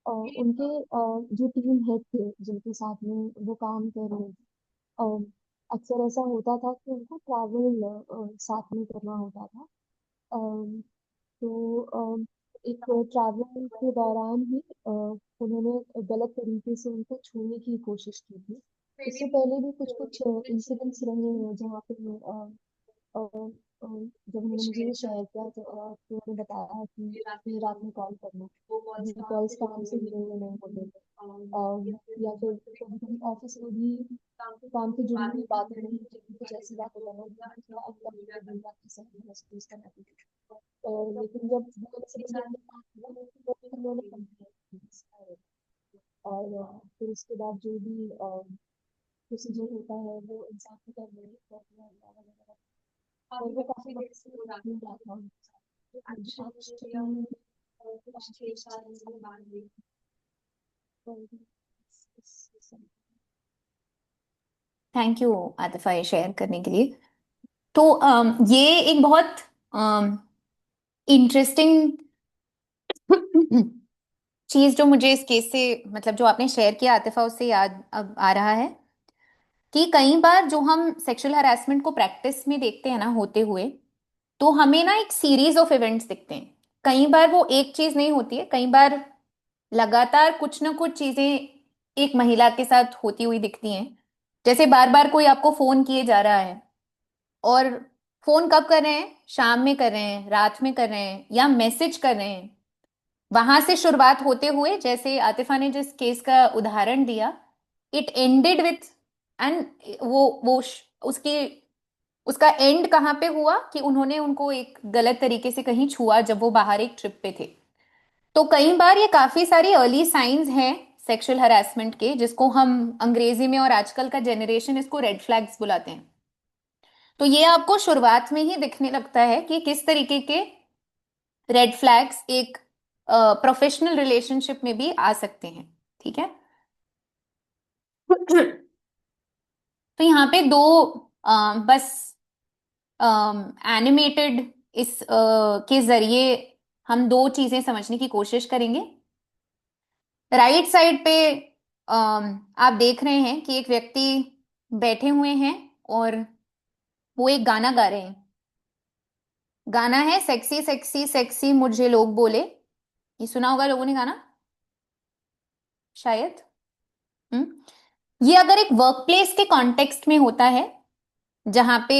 उनके जो टीम हेड थे जिनके साथ में वो काम कर रहे थे, अक्सर ऐसा होता था कि उनको ट्रैवल साथ में करना होता था। तो एक ट्रैवल के दौरान ही उन्होंने गलत तरीके से उनको छूने की कोशिश की थी। इससे पहले भी कुछ कुछ इंसिडेंट्स रहे हैं जहाँ पे अ, जब उन्होंने मुझे ये शेयर किया तो उन्होंने बताया कि फिर रात में कॉल करना, ये कॉल्स काम से जुड़े हुए नहीं होते थे। या फिर कभी कभी ऑफिस में भी काम से जुड़ी हुई बातें नहीं, कुछ ऐसी बातें करना जो थोड़ा अनकंफर्टेबल या ऐसा महसूस करना पड़ता। लेकिन जब वो इंसिडेंट उन्होंने कंप्लेंट की, फिर उसके बाद जो भी प्रोसीजर होता है वो इंसान को करने वगैरह, और वो काफी वक्त से नहीं रहा था उनके साथ। कुछ 6 साल के बाद भी थैंक यू आतिफा ये शेयर करने के लिए। तो ये एक बहुत इंटरेस्टिंग चीज जो मुझे इस केस से, मतलब जो आपने शेयर किया आतिफा, उससे याद अब आ रहा है कि कई बार जो हम सेक्सुअल हरासमेंट को प्रैक्टिस में देखते हैं ना होते हुए, तो हमें ना एक सीरीज ऑफ इवेंट्स दिखते हैं। कई बार वो एक चीज नहीं होती है, कई बार लगातार कुछ ना कुछ चीजें एक महिला के साथ होती हुई दिखती हैं। जैसे बार बार कोई आपको फोन किए जा रहा है, और फोन कब कर रहे हैं, शाम में कर रहे हैं, रात में कर रहे हैं, या मैसेज कर रहे हैं। वहां से शुरुआत होते हुए, जैसे आतिफा ने जिस केस का उदाहरण दिया, इट एंडेड विथ, एंड उसकी उसका एंड कहाँ पे हुआ कि उन्होंने उनको एक गलत तरीके से कहीं छुआ जब वो बाहर एक ट्रिप पे थे। तो कई बार ये काफी सारी अर्ली साइंस हैं सेक्सुअल हरासमेंट के, जिसको हम अंग्रेजी में और आजकल का जनरेशन इसको रेड फ्लैग्स बुलाते हैं। तो ये आपको शुरुआत में ही दिखने लगता है कि किस तरीके के रेड फ्लैग्स एक प्रोफेशनल रिलेशनशिप में भी आ सकते हैं। ठीक है। तो यहाँ पे दो बस एनिमेटेड इस के जरिए हम दो चीजें समझने की कोशिश करेंगे। राइट साइड पे आप देख रहे हैं कि एक व्यक्ति बैठे हुए हैं और वो एक गाना गा रहे हैं। गाना है सेक्सी सेक्सी सेक्सी मुझे लोग बोले। ये सुना होगा लोगों ने गाना, शायद। ये अगर एक वर्क प्लेस के कॉन्टेक्स्ट में होता है, जहां पे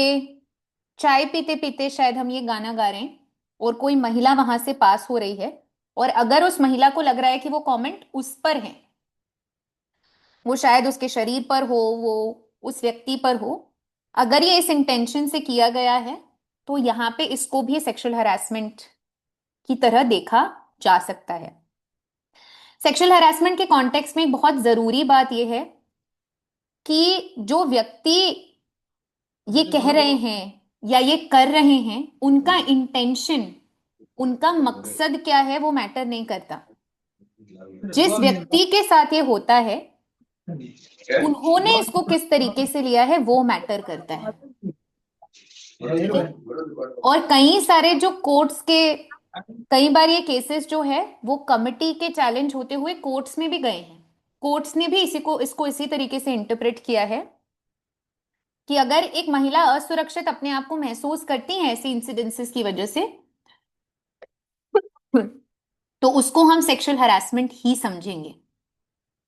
चाय पीते पीते शायद हम ये गाना गा रहे हैं और कोई महिला वहां से पास हो रही है, और अगर उस महिला को लग रहा है कि वो कमेंट उस पर है, वो शायद उसके शरीर पर हो, वो उस व्यक्ति पर हो, अगर ये इस इंटेंशन से किया गया है, तो यहाँ पे इसको भी सेक्सुअल हरासमेंट की तरह देखा जा सकता है। सेक्सुअल हरासमेंट के कॉन्टेक्स्ट में एक बहुत जरूरी बात यह है कि जो व्यक्ति ये कह रहे हैं या ये कर रहे हैं, उनका इंटेंशन, उनका मकसद क्या है, वो मैटर नहीं करता। जिस व्यक्ति के साथ ये होता है, उन्होंने इसको किस तरीके से लिया है, वो मैटर करता है। ठीक है। और कई सारे जो कोर्ट्स के, कई बार ये केसेस जो है वो कमिटी के चैलेंज होते हुए कोर्ट्स में भी गए हैं। कोर्ट्स ने भी इसको इसी तरीके से इंटरप्रेट किया है कि अगर एक महिला असुरक्षित अपने आप को महसूस करती है ऐसी इंसिडेंसेस की वजह से, तो उसको हम सेक्सुअल हरासमेंट ही समझेंगे।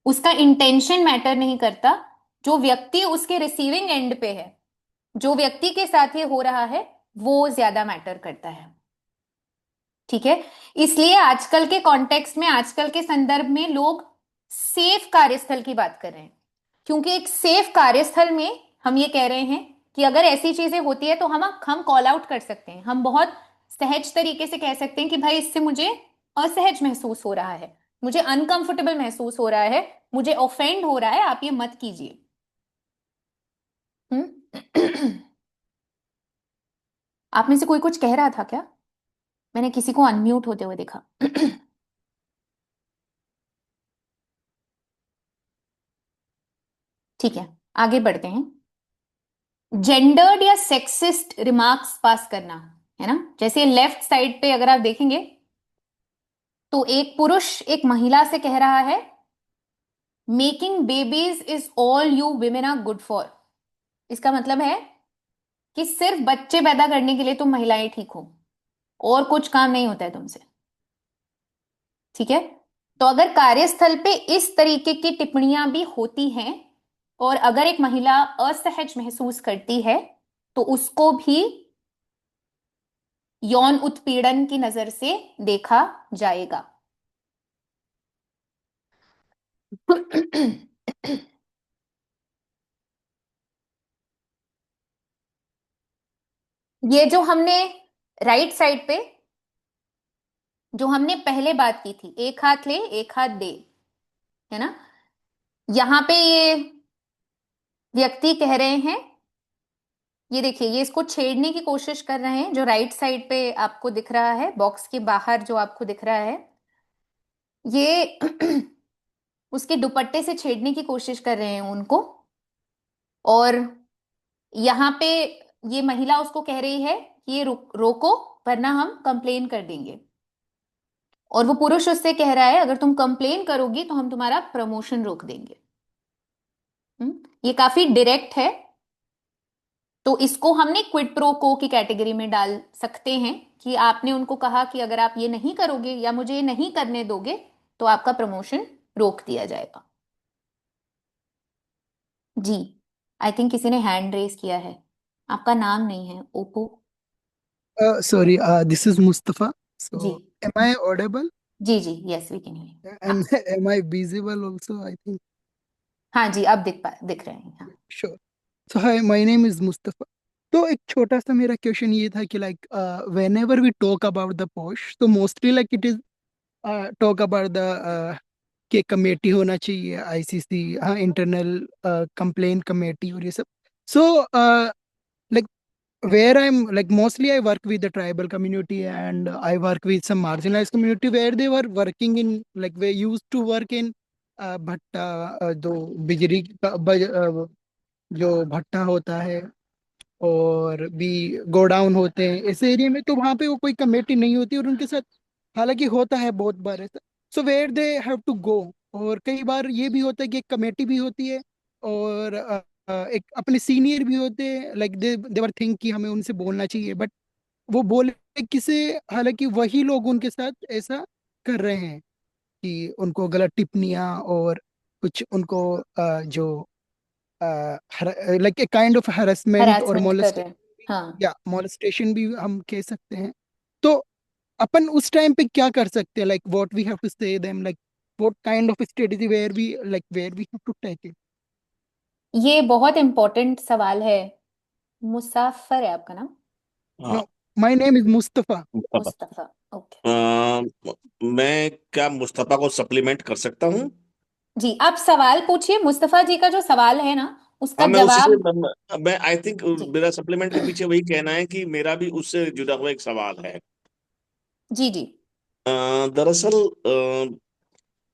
उसका इंटेंशन मैटर नहीं करता, जो व्यक्ति उसके रिसीविंग एंड पे है, जो व्यक्ति के साथ ये हो रहा है, वो ज्यादा मैटर करता है। ठीक है। इसलिए आजकल के कॉन्टेक्स्ट में, आजकल के संदर्भ में लोग सेफ कार्यस्थल की बात कर रहे हैं, क्योंकि एक सेफ कार्यस्थल में हम ये कह रहे हैं कि अगर ऐसी चीजें होती है तो हम कॉल आउट कर सकते हैं। हम बहुत सहज तरीके से कह सकते हैं कि भाई इससे मुझे असहज महसूस हो रहा है, मुझे अनकंफर्टेबल महसूस हो रहा है, मुझे ऑफेंड हो रहा है, आप ये मत कीजिए। आप में से कोई कुछ कह रहा था क्या? मैंने किसी को अनम्यूट होते हुए देखा। ठीक है, आगे बढ़ते हैं। जेंडर्ड या सेक्सिस्ट रिमार्क्स पास करना, है ना। जैसे लेफ्ट साइड पे अगर आप देखेंगे तो एक पुरुष एक महिला से कह रहा है, making babies is all you women are good for. इसका मतलब है कि सिर्फ बच्चे पैदा करने के लिए तुम महिलाएं ठीक हो, और कुछ काम नहीं होता है तुमसे। ठीक है। तो अगर कार्यस्थल पे इस तरीके की टिप्पणियां भी होती हैं, और अगर एक महिला असहज महसूस करती है, तो उसको भी यौन उत्पीड़न की नजर से देखा जाएगा। ये जो हमने राइट साइड पे जो हमने पहले बात की थी, एक हाथ ले एक हाथ दे, है ना, यहाँ पे ये व्यक्ति कह रहे हैं, ये देखिए, ये इसको छेड़ने की कोशिश कर रहे हैं, जो राइट साइड पे आपको दिख रहा है, बॉक्स के बाहर जो आपको दिख रहा है, ये उसके दुपट्टे से छेड़ने की कोशिश कर रहे हैं उनको। और यहाँ पे ये महिला उसको कह रही है कि ये रोको, वरना हम कंप्लेन कर देंगे। और वो पुरुष उससे कह रहा है, अगर तुम कंप्लेन करोगी तो हम तुम्हारा प्रमोशन रोक देंगे। ये काफी डायरेक्ट है, तो इसको हमने क्विड प्रो को की कैटेगरी में डाल सकते हैं कि आपने उनको कहा कि अगर आप ये नहीं करोगे या मुझे ये नहीं करने दोगे तो आपका प्रमोशन रोक दिया जाएगा। जी, आई थिंक किसी ने हैंड रेज किया है, आपका नाम नहीं है, Oppo. Sorry, this is Mustafa. जी So, am I audible? जी जी, yes we can hear. And am I visible also? I think. हाँ जी, अब दिख रहे हैं। हाँ Sure. So, hi, my name is Mustafa. तो एक छोटा सा मेरा क्वेश्चन ये था कि like whenever we talk about the post, so mostly like it is talk about the कि कमेटी होना चाहिए आईसीसी, हाँ, इंटरनल कंप्लेन कमेटी और ये सब। सो like where I'm like mostly I work with the tribal community and I work with some marginalized community where they were working in like we used to work in भट्टा, जो बिजली का जो भट्टा होता है और भी गोडाउन होते हैं इस एरिया में, तो वहाँ पे वो कोई कमेटी नहीं होती और उनके साथ हालांकि होता है बहुत बार ऐसा। So where they have to go, और कई बार ये भी होता है कि एक कमेटी भी होती है और एक अपने सीनियर भी होते हैं, लाइक देवर थिंक कि हमें उनसे बोलना चाहिए, बट वो बोले किसे, हालांकि वही लोग उनके साथ ऐसा कर रहे हैं कि उनको गलत टिप्पणियां और कुछ उनको जो like a kind of harassment और हरासमेंट कर रहे मोलेस्टेशन, हैं। हाँ, या मोलेस्टेशन भी हम कह सकते हैं। तो अपन उस टाइम पे क्या कर सकते हैं, like what we have to say them, like what kind of strategy where we have to take it. ये बहुत इंपॉर्टेंट सवाल है। मुसाफर है आपका नाम? नो, हाँ, my name is Mustafa. Mustafa. Mustafa, okay. मैं क्या मुस्तफा को सप्लीमेंट कर सकता हूँ? जी, आप सवाल पूछिए। मुस्तफा जी का जो सवाल है ना, उसका हाँ, मैं उसी से जवाब। मैं आई थिंक जी मेरा सप्लीमेंट के पीछे वही कहना है कि मेरा भी उससे जुड़ा हुआ एक सवाल है। जी जी। दरअसल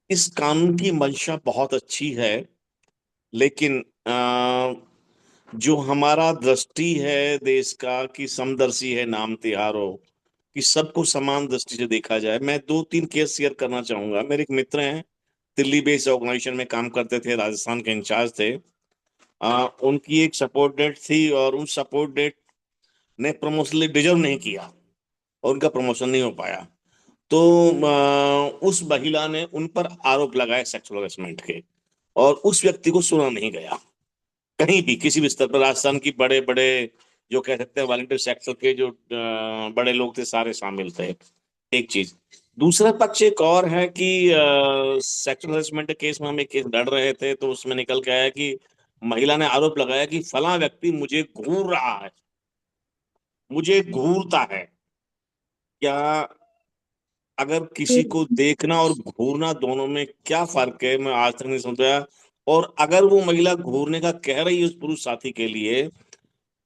इस कानून की मंशा बहुत अच्छी है, लेकिन जो हमारा दृष्टि है देश का कि समदर्शी है नाम तिहारो, कि सबको समान दृष्टि से देखा जाए। मैं दो तीन केस शेयर करना चाहूंगा। मेरे एक मित्र हैं, दिल्ली बेस्ड ऑर्गेनाइजेशन में काम करते थे, राजस्थान के इंचार्ज थे। उनकी एक सपोर्ट डेट थी और उन सपोर्ट डेट ने प्रमोशन डिजर्व नहीं किया और उनका प्रमोशन नहीं हो पाया। तो उस महिला ने उन पर आरोप लगाए सेक्सुअल हरेसमेंट के, और उस व्यक्ति को सुना नहीं गया कहीं भी, किसी भी स्तर पर। राजस्थान की बड़े बड़े जो कह सकते हैं वॉलंटियर सेक्टर के जो बड़े लोग थे, सारे शामिल थे। एक चीज। दूसरा पक्ष एक और है कि सेक्सुअल हरेसमेंट के केस में हम एक केस लड़ रहे थे, तो उसमें निकल के आया कि महिला ने आरोप लगाया कि फला व्यक्ति मुझे घूर रहा है, मुझे घूरता है। क्या, अगर किसी को देखना और घूरना दोनों में क्या फर्क है, मैं आज तक नहीं समझ पाया। और अगर वो महिला घूरने का कह रही है उस पुरुष साथी के लिए,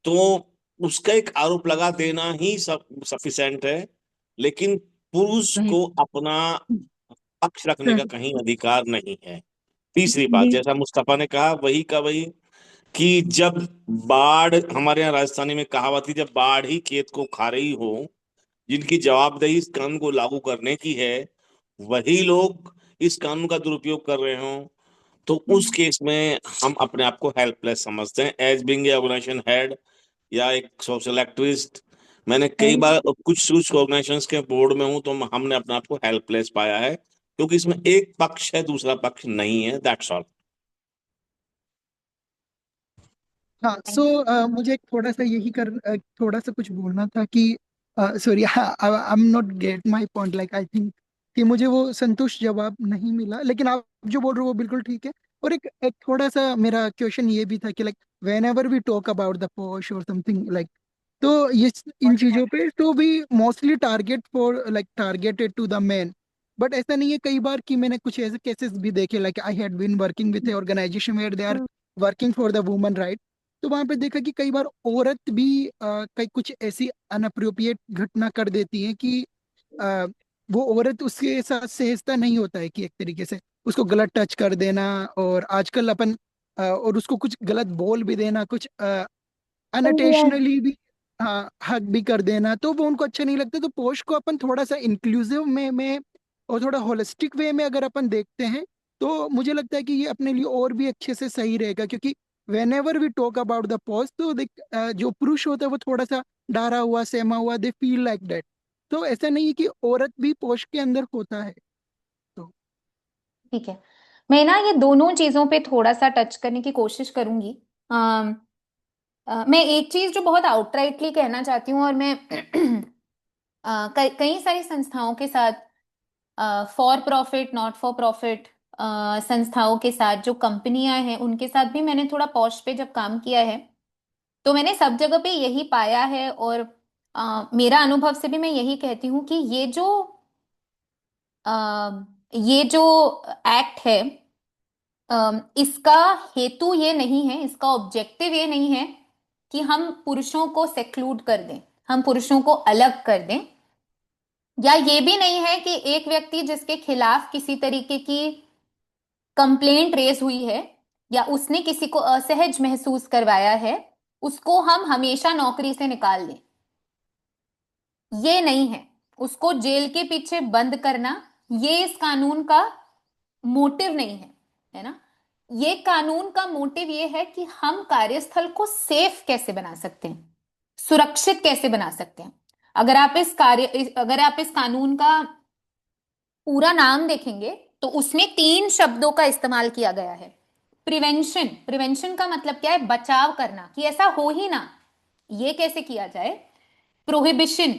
तो उसका एक आरोप लगा देना ही सब सफिशिएंट है, लेकिन पुरुष को अपना पक्ष रखने का कहीं अधिकार नहीं है। तीसरी बात, जैसा मुस्तफा ने कहा वही का वही, कि जब बाढ़, हमारे यहाँ राजस्थानी में कहावत थी, जब बाढ़ ही खेत को खा रही हो, जिनकी जवाबदेही इस कानून को लागू करने की है, वही लोग इस कानून का दुरुपयोग कर रहे हो, तो उस केस में हम अपने आप को हेल्पलेस समझते हैं एज बिंग ए ऑर्गेनाइजेशन हेड या एक सोशल एक्टिविस्ट। मैंने कई बार कुछ ऑर्गेनाइजेशंस के बोर्ड में हूं, तो हमने अपने आप को हेल्पलेस पाया है, क्योंकि इसमें एक पक्ष है, दूसरा पक्ष नहीं है। That's all. हाँ, सो मुझे थोड़ा सा थोड़ा सा कुछ बोलना था कि sorry, I am not gate my point, like I think कि मुझे वो संतुष्ट जवाब नहीं मिला, लेकिन आप जो बोल रहे हो वो बिल्कुल ठीक है। और एक थोड़ा सा मेरा क्वेश्चन ये भी था कि like whenever we talk about the POSH और समथिंग लाइक, तो ये इन चीज़ों पे तो भी mostly targeted to the man, but ऐसा नहीं है, कई बार कि मैंने कुछ ऐसे केसेस भी देखे, like I had been working with a organisation where they are working for the woman right. तो वहां पे देखा कि कई बार औरत भी कई कुछ ऐसी अनअप्रोप्रिएट घटना कर देती है कि अ, वो औरत उसके साथ सहजता नहीं होता है कि एक तरीके से उसको गलत टच कर देना, और आजकल अपन और उसको कुछ गलत बोल भी देना, कुछ अनअटेंशनली भी, हाँ, हक भी कर देना, तो वो उनको अच्छा नहीं लगता। तो पोस्ट को अपन थोड़ा सा इंक्लूसिव में और थोड़ा होलिस्टिक वे में अगर अपन देखते हैं, तो मुझे लगता है कि ये अपने लिए और भी अच्छे से सही रहेगा, क्योंकि whenever we talk about the post, तो देख जो पुरुष होता है वो थोड़ा सा डरा हुआ सहमा हुआ, दे फील लाइक दैट। तो ऐसा नहीं है कि औरत भी पोस्ट के अंदर होता है। तो ठीक है, मैं ना ये दोनों चीजों पे थोड़ा सा टच करने की कोशिश करूंगी। मैं एक चीज जो बहुत आउटराइटली कहना चाहती हूँ, और मैं कई सारी संस्थाओं के साथ, for profit not for profit संस्थाओं के साथ, जो कंपनियां हैं उनके साथ भी मैंने थोड़ा पॉश पे जब काम किया है, तो मैंने सब जगह पे यही पाया है। और मेरा अनुभव से भी मैं यही कहती हूँ कि ये जो एक्ट है, इसका हेतु ये नहीं है, इसका ऑब्जेक्टिव ये नहीं है कि हम पुरुषों को सेक्लूड कर दें, हम पुरुषों को अलग कर दें, या ये भी नहीं है कि एक व्यक्ति जिसके खिलाफ किसी तरीके की कंप्लेंट रेज हुई है या उसने किसी को असहज महसूस करवाया है, उसको हम हमेशा नौकरी से निकाल दें। ये नहीं है, उसको जेल के पीछे बंद करना ये इस कानून का मोटिव नहीं है ना। ये कानून का मोटिव ये है कि हम कार्यस्थल को सेफ कैसे बना सकते हैं, सुरक्षित कैसे बना सकते हैं। अगर आप इस कानून का पूरा नाम देखेंगे तो उसमें 3 शब्दों का इस्तेमाल किया गया है। प्रिवेंशन, प्रिवेंशन का मतलब क्या है, बचाव करना, कि ऐसा हो ही ना। ये कैसे किया जाए। प्रोहिबिशन,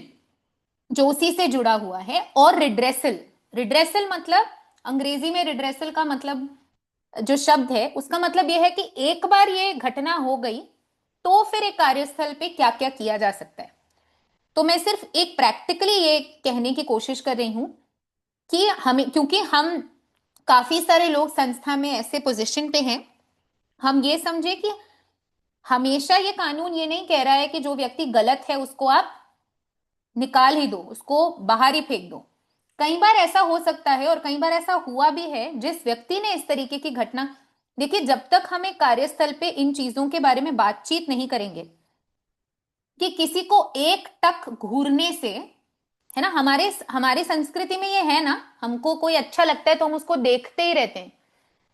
जो उसी से जुड़ा हुआ है। और रिड्रेसल, रिड्रेसल मतलब, अंग्रेजी में रिड्रेसल का मतलब, जो शब्द है उसका मतलब यह है कि एक बार ये घटना हो गई तो फिर एक कार्यस्थल पे क्या क्या किया जा सकता है। तो मैं सिर्फ एक प्रैक्टिकली ये कहने की कोशिश कर रही हूं कि हमें, क्योंकि हम काफी सारे लोग संस्था में ऐसे पोजीशन पे हैं, हम ये समझे कि हमेशा ये कानून ये नहीं कह रहा है कि जो व्यक्ति गलत है उसको आप निकाल ही दो, उसको बाहर ही फेंक दो। कई बार ऐसा हो सकता है, और कई बार ऐसा हुआ भी है, जिस व्यक्ति ने इस तरीके की घटना, देखिए जब तक हम एक कार्यस्थल पे इन चीजों के बारे में बातचीत नहीं करेंगे कि किसी को एक टक घूरने से, है ना, हमारे हमारी संस्कृति में ये है ना, हमको कोई अच्छा लगता है तो हम उसको देखते ही रहते हैं।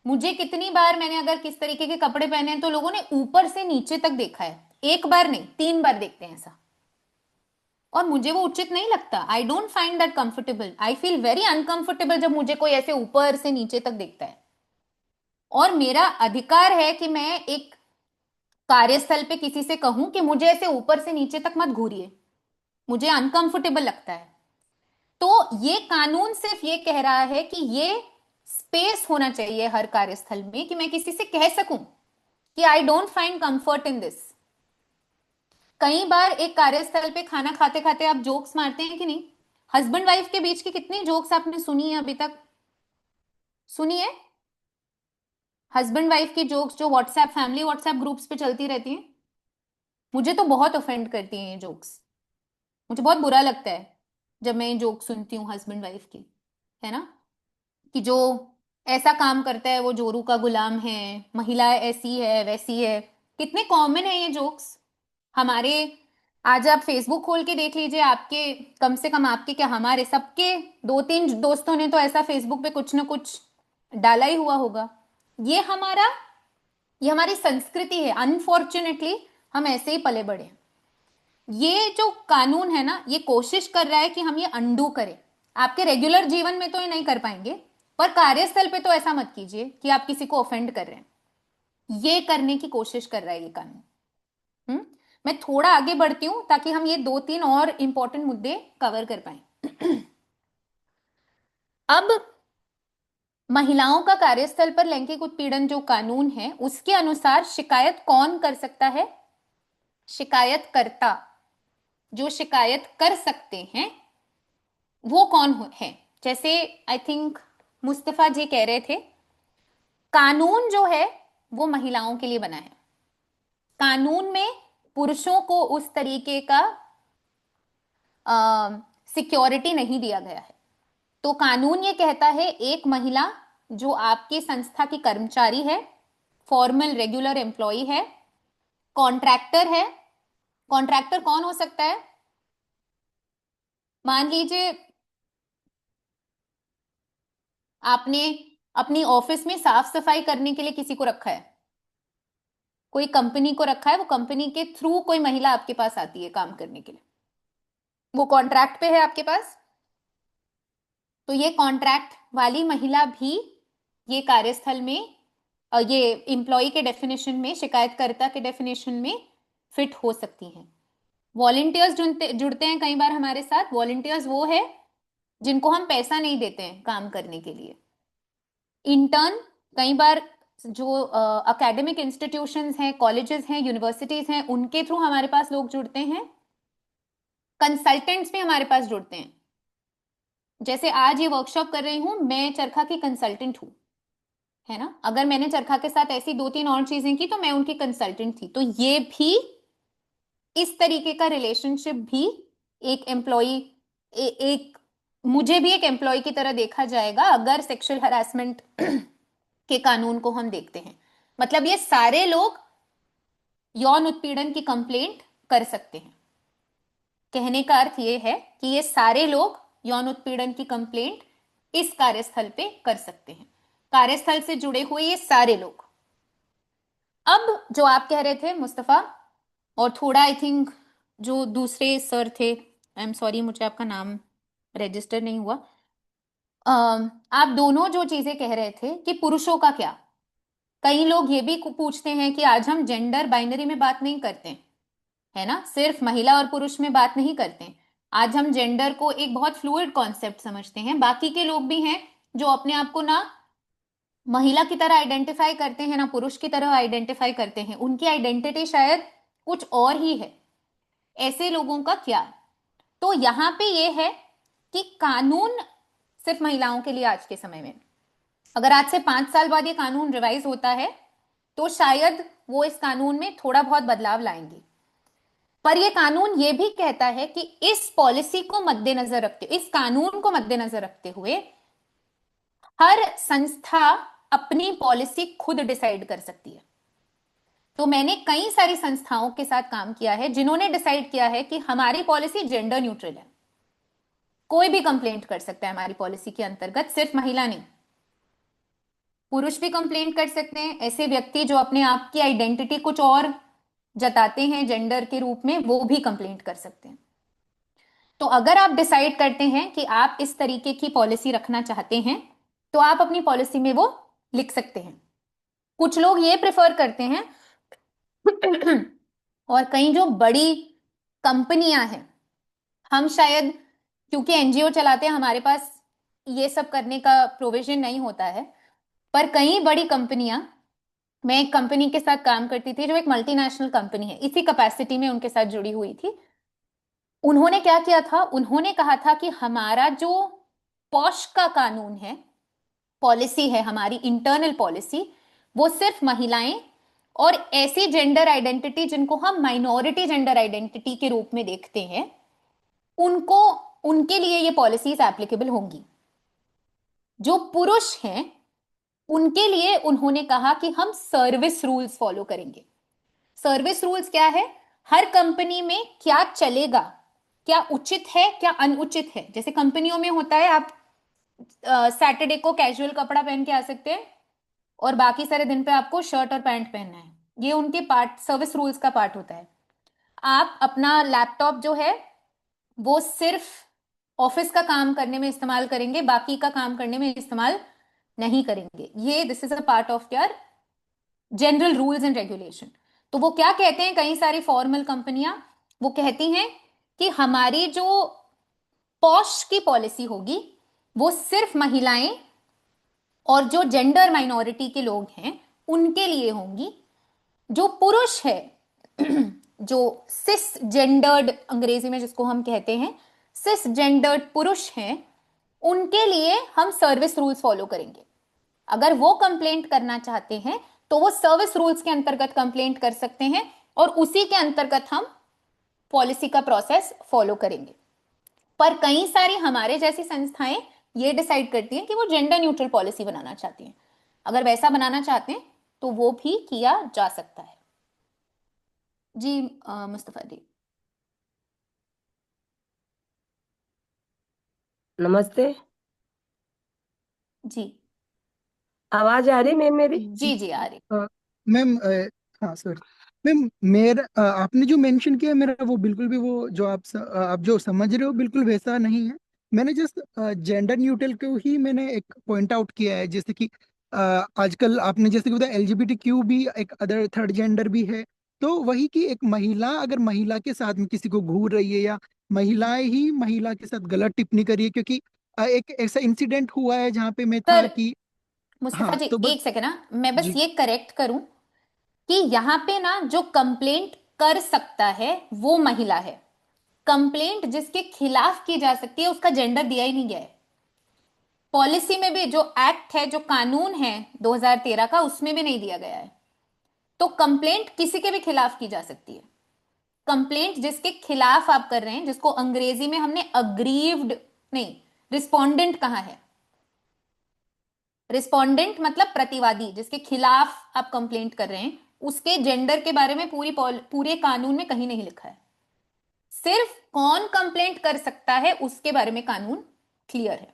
मुझे कितनी बार, मैंने अगर किस तरीके के कपड़े पहने हैं तो लोगों ने ऊपर से नीचे तक देखा है, एक बार नहीं 3 बार देखते हैं ऐसा, और मुझे वो उचित नहीं लगता। I don't find that comfortable, I feel very uncomfortable जब मुझे कोई ऐसे ऊपर से नीचे तक देखता है। और मेरा अधिकार है कि मैं एक कार्यस्थल पे किसी से कहूं कि मुझे ऐसे ऊपर से नीचे तक मत घूरिए, मुझे अनकंफर्टेबल लगता है। तो ये कानून सिर्फ ये कह रहा है कि ये स्पेस होना चाहिए हर कार्यस्थल में, कि मैं किसी से कह सकूं कि I don't find comfort in this. कई बार एक कार्यस्थल पे खाना खाते खाते आप जोक्स मारते हैं कि नहीं। हस्बैंड वाइफ के बीच की कितनी जोक्स आपने सुनी है अभी तक, सुनी है? हस्बैंड वाइफ की जोक्स जो व्हाट्सएप, फैमिली व्हाट्सएप ग्रुप्स पे चलती रहती हैं, मुझे तो बहुत ऑफेंड करती हैं ये जोक्स। मुझे बहुत बुरा लगता है जब मैं ये जोक सुनती हूँ हस्बैंड वाइफ की, है ना, कि जो ऐसा काम करता है वो जोरू का गुलाम है, महिला ऐसी है वैसी है। कितने कॉमन है ये जोक्स हमारे। आज आप फेसबुक खोल के देख लीजिए, आपके, कम से कम आपके क्या, हमारे सबके 2-3 दोस्तों ने तो ऐसा फेसबुक पे कुछ ना कुछ डाला ही हुआ होगा। ये हमारा, ये हमारी संस्कृति है। अनफॉर्चुनेटली हम ऐसे ही पले बड़े हैं। ये जो कानून है ना, ये कोशिश कर रहा है कि हम ये अंडू करें। आपके रेगुलर जीवन में तो ये नहीं कर पाएंगे, पर कार्यस्थल पे तो ऐसा मत कीजिए कि आप किसी को ऑफेंड कर रहे हैं। ये करने की कोशिश कर रहा है ये कानून। मैं थोड़ा आगे बढ़ती हूं ताकि हम ये 2-3 और इंपॉर्टेंट मुद्दे कवर कर पाए। अब महिलाओं का कार्यस्थल पर लैंगिक उत्पीड़न जो कानून है, उसके अनुसार शिकायत कौन कर सकता है? शिकायतकर्ता। जो शिकायत कर सकते हैं वो कौन है? जैसे आई थिंक मुस्तफा जी कह रहे थे, कानून जो है वो महिलाओं के लिए बना है। कानून में पुरुषों को उस तरीके का सिक्योरिटी नहीं दिया गया है। तो कानून ये कहता है एक महिला जो आपकी संस्था की कर्मचारी है, फॉर्मल रेगुलर एम्प्लॉय है, कॉन्ट्रैक्टर है। कॉन्ट्रैक्टर कौन हो सकता है? मान लीजिए आपने अपनी ऑफिस में साफ सफाई करने के लिए किसी को रखा है, कोई कंपनी को रखा है, वो कंपनी के थ्रू कोई महिला आपके पास आती है काम करने के लिए, वो कॉन्ट्रैक्ट पे है आपके पास। तो ये कॉन्ट्रैक्ट वाली महिला भी ये कार्यस्थल में ये एम्प्लॉय के डेफिनेशन में, शिकायतकर्ता के डेफिनेशन में फिट हो सकती हैं। वॉलंटियर्स जुड़ते हैं कई बार हमारे साथ। वॉलंटियर्स वो है जिनको हम पैसा नहीं देते हैं काम करने के लिए। इंटर्न कई बार जो एकेडमिक इंस्टीट्यूशंस हैं, कॉलेजेस हैं, यूनिवर्सिटीज हैं, उनके थ्रू हमारे पास लोग जुड़ते हैं। कंसल्टेंट्स भी हमारे पास जुड़ते हैं। जैसे आज ये वर्कशॉप कर रही हूं, मैं चरखा की कंसल्टेंट हूं, है ना। अगर मैंने चरखा के साथ ऐसी 2-3 और चीजें की तो मैं उनकी कंसल्टेंट थी। तो ये भी इस तरीके का रिलेशनशिप भी एक एम्प्लॉय एक मुझे भी एक एम्प्लॉय की तरह देखा जाएगा अगर सेक्सुअल हरासमेंट के कानून को हम देखते हैं। मतलब ये सारे लोग यौन उत्पीड़न की कंप्लेंट कर सकते हैं। कहने का अर्थ ये है कि ये सारे लोग यौन उत्पीड़न की कंप्लेंट इस कार्यस्थल पे कर सकते हैं, कार्यस्थल से जुड़े हुए ये सारे लोग। अब जो आप कह रहे थे मुस्तफा, और थोड़ा आई थिंक जो दूसरे सर थे, आई एम सॉरी मुझे आपका नाम रजिस्टर नहीं हुआ, आप दोनों जो चीजें कह रहे थे कि पुरुषों का क्या। कई लोग ये भी पूछते हैं कि आज हम जेंडर बाइनरी में बात नहीं करते, है ना, सिर्फ महिला और पुरुष में बात नहीं करते। आज हम जेंडर को एक बहुत फ्लूइड कॉन्सेप्ट समझते हैं। बाकी के लोग भी हैं जो अपने आप को ना महिला की तरह आइडेंटिफाई करते हैं ना पुरुष की तरह आइडेंटिफाई करते हैं, उनकी आइडेंटिटी शायद कुछ और ही है। ऐसे लोगों का क्या? तो यहां पे ये है कि कानून सिर्फ महिलाओं के लिए आज के समय में, अगर आज से 5 साल बाद ये कानून रिवाइज होता है तो शायद वो इस कानून में थोड़ा बहुत बदलाव लाएंगे। पर ये कानून ये भी कहता है कि इस पॉलिसी को मद्देनजर रखते, इस कानून को मद्देनजर रखते हुए हर संस्था अपनी पॉलिसी खुद डिसाइड कर सकती है। तो मैंने कई सारी संस्थाओं के साथ काम किया है जिन्होंने डिसाइड किया है कि हमारी पॉलिसी जेंडर न्यूट्रल है, कोई भी कंप्लेंट कर सकता है हमारी पॉलिसी के अंतर्गत, सिर्फ महिला नहीं, पुरुष भी कंप्लेंट कर सकते हैं। ऐसे व्यक्ति जो अपने आप की आइडेंटिटी कुछ और जताते हैं जेंडर के रूप में, वो भी कंप्लेंट कर सकते हैं। तो अगर आप डिसाइड करते हैं कि आप इस तरीके की पॉलिसी रखना चाहते हैं तो आप अपनी पॉलिसी में वो लिख सकते हैं। कुछ लोग ये प्रेफर करते हैं और कई जो बड़ी कंपनियां हैं, हम शायद क्योंकि एनजीओ चलाते हैं हमारे पास ये सब करने का प्रोविजन नहीं होता है, पर कई बड़ी कंपनियां, मैं एक कंपनी के साथ काम करती थी जो एक मल्टीनेशनल कंपनी है, इसी कैपेसिटी में उनके साथ जुड़ी हुई थी। उन्होंने क्या किया था, उन्होंने कहा था कि हमारा जो पॉश का कानून है, पॉलिसी है, हमारी इंटरनल पॉलिसी, वो सिर्फ महिलाएं और ऐसी जेंडर आइडेंटिटी जिनको हम माइनॉरिटी जेंडर आइडेंटिटी के रूप में देखते हैं, उनको, उनके लिए ये पॉलिसीज एप्लीकेबल होंगी। जो पुरुष हैं उनके लिए उन्होंने कहा कि हम सर्विस रूल्स फॉलो करेंगे। सर्विस रूल्स क्या है? हर कंपनी में क्या चलेगा, क्या उचित है, क्या अनुचित है। जैसे कंपनियों में होता है आप सैटरडे को कैजुअल कपड़ा पहन के आ सकते हैं और बाकी सारे दिन पे आपको शर्ट और पैंट पहनना है, ये उनके पार्ट, सर्विस रूल्स का पार्ट होता है। आप अपना लैपटॉप जो है वो सिर्फ ऑफिस का काम करने में इस्तेमाल करेंगे, बाकी का काम करने में इस्तेमाल नहीं करेंगे। ये this is a part of your general rules and regulation. तो वो क्या कहते हैं, कई सारी फॉर्मल कंपनियां वो कहती हैं कि हमारी जो पॉश की पॉलिसी होगी वो सिर्फ महिलाएं और जो जेंडर माइनॉरिटी के लोग हैं उनके लिए होंगी। जो पुरुष है जो सिस जेंडर्ड, अंग्रेजी में जिसको हम कहते हैं सिस जेंडर्ड पुरुष हैं, उनके लिए हम सर्विस रूल्स फॉलो करेंगे। अगर वो कंप्लेंट करना चाहते हैं तो वो सर्विस रूल्स के अंतर्गत कंप्लेंट कर सकते हैं और उसी के अंतर्गत हम पॉलिसी का प्रोसेस फॉलो करेंगे। पर कई सारी हमारे जैसी संस्थाएं ये डिसाइड करती हैं कि वो जेंडर न्यूट्रल पॉलिसी बनाना चाहती हैं। अगर वैसा बनाना चाहते हैं तो वो भी किया जा सकता है। जी मुस्तफा दी। नमस्ते। जी आवाज आ रही मैम मेरी? जी जी आ रही। मैम हाँ सर। मैम मेरा आपने जो मेंशन किया मेरा वो बिल्कुल भी वो जो आप जो समझ रहे हो बिल्कुल वैसा नहीं है। मैंने जस्ट जेंडर न्यूट्रल को ही मैंने एक पॉइंट आउट किया है, जैसे कि आजकल आपने जैसे कि बताया LGBTQ भी एक अदर थर्ड जेंडर भी है। तो वही कि एक महिला अगर महिला के साथ में किसी को घूर रही है या महिलाएं ही महिला के साथ गलत टिप्पणी करी है, क्योंकि एक ऐसा इंसिडेंट हुआ है जहाँ पे मैं था सर कि मुस्तफा हाँ जी तो बस एक सेकेंड ना, मैं बस जी ये करेक्ट करूं कि यहाँ पे ना जो कंप्लेंट कर सकता है वो महिला है। कंप्लेंट जिसके खिलाफ की जा सकती है उसका जेंडर दिया ही नहीं गया है। पॉलिसी में भी जो एक्ट है, जो कानून है 2013 का, उसमें भी नहीं दिया गया है। तो कंप्लेंट किसी के भी खिलाफ की जा सकती है। कंप्लेंट जिसके खिलाफ आप कर रहे हैं, जिसको अंग्रेजी में हमने अग्रीव्ड नहीं, रिस्पोंडेंट कहा है। रिस्पोंडेंट मतलब प्रतिवादी, जिसके खिलाफ आप कंप्लेंट कर रहे हैं, उसके जेंडर के बारे में पूरे कानून में कहीं नहीं लिखा है। सिर्फ कौन कंप्लेंट कर सकता है उसके बारे में कानून क्लियर है।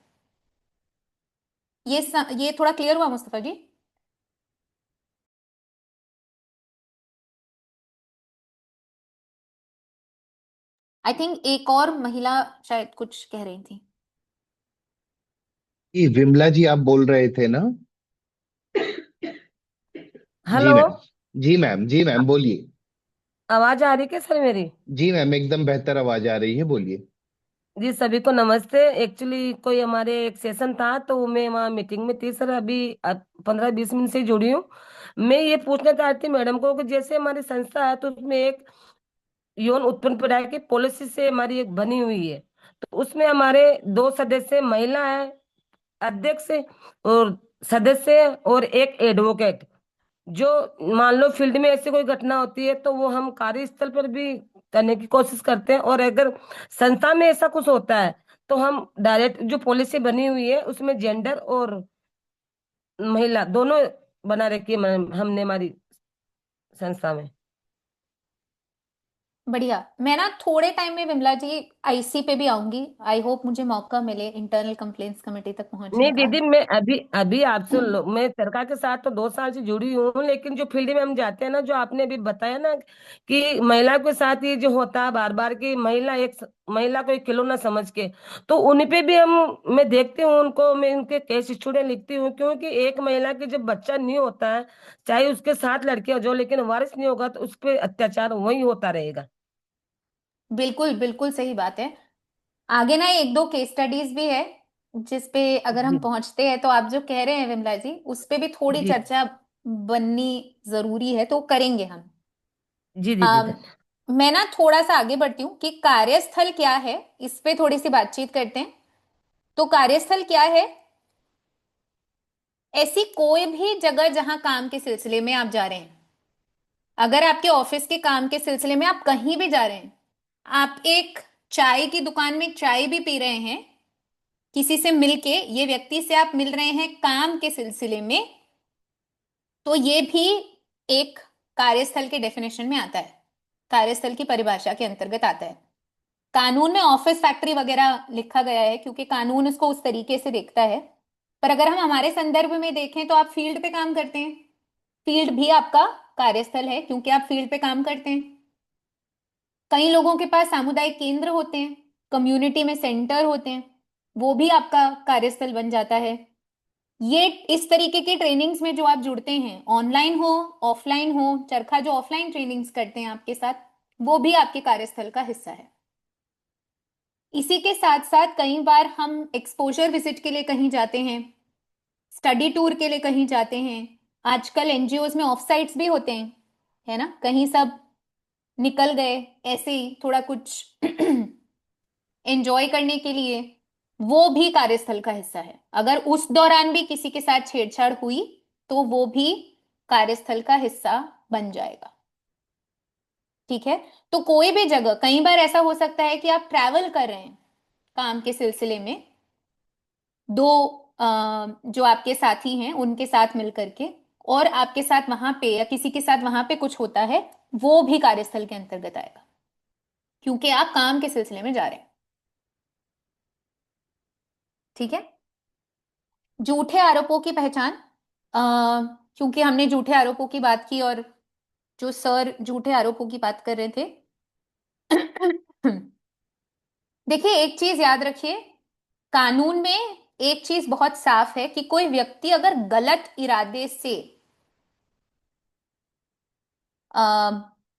ये थोड़ा क्लियर हुआ मुस्तफा जी? आई थिंक एक और महिला शायद कुछ कह रही थी। जी विमला जी आप बोल रहे थे ना? जी हेलो। मैम। जी मैम, जी मैम बोलिए। आवाज आ रही क्या सर मेरी? जी मैम एकदम बेहतर आवाज आ रही है, बोलिए। जी सभी को नमस्ते। एक्चुअली कोई हमारे एक सेशन था तो मैं वहाँ मीटिंग में थी सर, अभी 15-20 मिनट से जुड़ी हूँ। मैं ये पूछना चाहती मैडम को कि जैसे हमारी संस्था है तो उसमें एक यौन उत्पन्न पीड़ाई की पॉलिसी से हमारी एक बनी हुई है। तो उसमें हमारे 2 सदस्य महिला है, अध्यक्ष और सदस्य और एक एडवोकेट। जो मान लो फील्ड में ऐसी कोई घटना होती है तो वो हम कार्यस्थल पर भी करने की कोशिश करते हैं, और अगर संस्था में ऐसा कुछ होता है तो हम डायरेक्ट जो पॉलिसी बनी हुई है उसमें जेंडर और महिला दोनों बना रखी है हमने हमारी संस्था में। बढ़िया। मैं ना थोड़े टाइम में विमला जी आईसी पे भी आऊंगी। आई होप मुझे मौका मिले इंटरनल कंप्लेंट्स कमेटी तक पहुंचने नहीं का। दीदी, मैं अभी अभी आपसे मैं सरकार के साथ तो 2 साल से जुड़ी हूँ, लेकिन जो फील्ड में हम जाते हैं ना, जो आपने अभी बताया ना कि महिला के साथ ये जो होता है बार बार की महिला को एक खिलौना समझ के, तो उन पे भी मैं देखती हूँ उनको, मैं उनके केस स्टूडियो लिखती हूँ, क्योंकि एक महिला की जब बच्चा नहीं होता है, चाहे उसके साथ लड़के हो जो, लेकिन वारिस नहीं होगा तो उस पर अत्याचार वही होता रहेगा। बिल्कुल बिल्कुल सही बात है। आगे ना एक दो केस स्टडीज भी है जिस पे अगर हम जी पहुंचते हैं तो आप जो कह रहे हैं विमला जी उस पे भी थोड़ी जी चर्चा बननी जरूरी है, तो करेंगे हम। जी दीदी। अम, मैं ना थोड़ा सा आगे बढ़ती हूँ कि कार्यस्थल क्या है, इस पे थोड़ी सी बातचीत करते हैं। तो कार्यस्थल क्या है? ऐसी कोई भी जगह जहां काम के सिलसिले में आप जा रहे हैं। अगर आपके ऑफिस के काम के सिलसिले में आप कहीं भी जा रहे हैं, आप एक चाय की दुकान में चाय भी पी रहे हैं, किसी से मिलके, ये व्यक्ति से आप मिल रहे हैं काम के सिलसिले में, तो ये भी एक कार्यस्थल के डेफिनेशन में आता है, कार्यस्थल की परिभाषा के अंतर्गत आता है। कानून में ऑफिस फैक्ट्री वगैरह लिखा गया है क्योंकि कानून इसको उस तरीके से देखता है। पर अगर हम हमारे संदर्भ में देखें तो आप फील्ड पे काम करते हैं, फील्ड भी आपका कार्यस्थल है क्योंकि आप फील्ड पे काम करते हैं। कई लोगों के पास सामुदायिक केंद्र होते हैं, कम्युनिटी में सेंटर होते हैं, वो भी आपका कार्यस्थल बन जाता है। ये इस तरीके की ट्रेनिंग्स में जो आप जुड़ते हैं, ऑनलाइन हो ऑफलाइन हो, चरखा जो ऑफलाइन ट्रेनिंग्स करते हैं आपके साथ, वो भी आपके कार्यस्थल का हिस्सा है। इसी के साथ साथ कई बार हम एक्सपोजर विजिट के लिए कहीं जाते हैं, स्टडी टूर के लिए कहीं जाते हैं। आजकल एनजीओज में ऑफ साइट्स भी होते हैं, है ना, कहीं सब निकल गए ऐसे ही थोड़ा कुछ एंजॉय करने के लिए, वो भी कार्यस्थल का हिस्सा है। अगर उस दौरान भी किसी के साथ छेड़छाड़ हुई तो वो भी कार्यस्थल का हिस्सा बन जाएगा। ठीक है, तो कोई भी जगह, कई बार ऐसा हो सकता है कि आप ट्रैवल कर रहे हैं काम के सिलसिले में, दो जो आपके साथी हैं उनके साथ मिलकर के, और आपके साथ वहां पे या किसी के साथ वहां पे कुछ होता है, वो भी कार्यस्थल के अंतर्गत आएगा, क्योंकि आप काम के सिलसिले में जा रहे हैं। ठीक है, झूठे आरोपों की पहचान, क्योंकि हमने झूठे आरोपों की बात की और जो सर झूठे आरोपों की बात कर रहे थे। देखिए, एक चीज याद रखिए, कानून में एक चीज बहुत साफ है कि कोई व्यक्ति अगर गलत इरादे से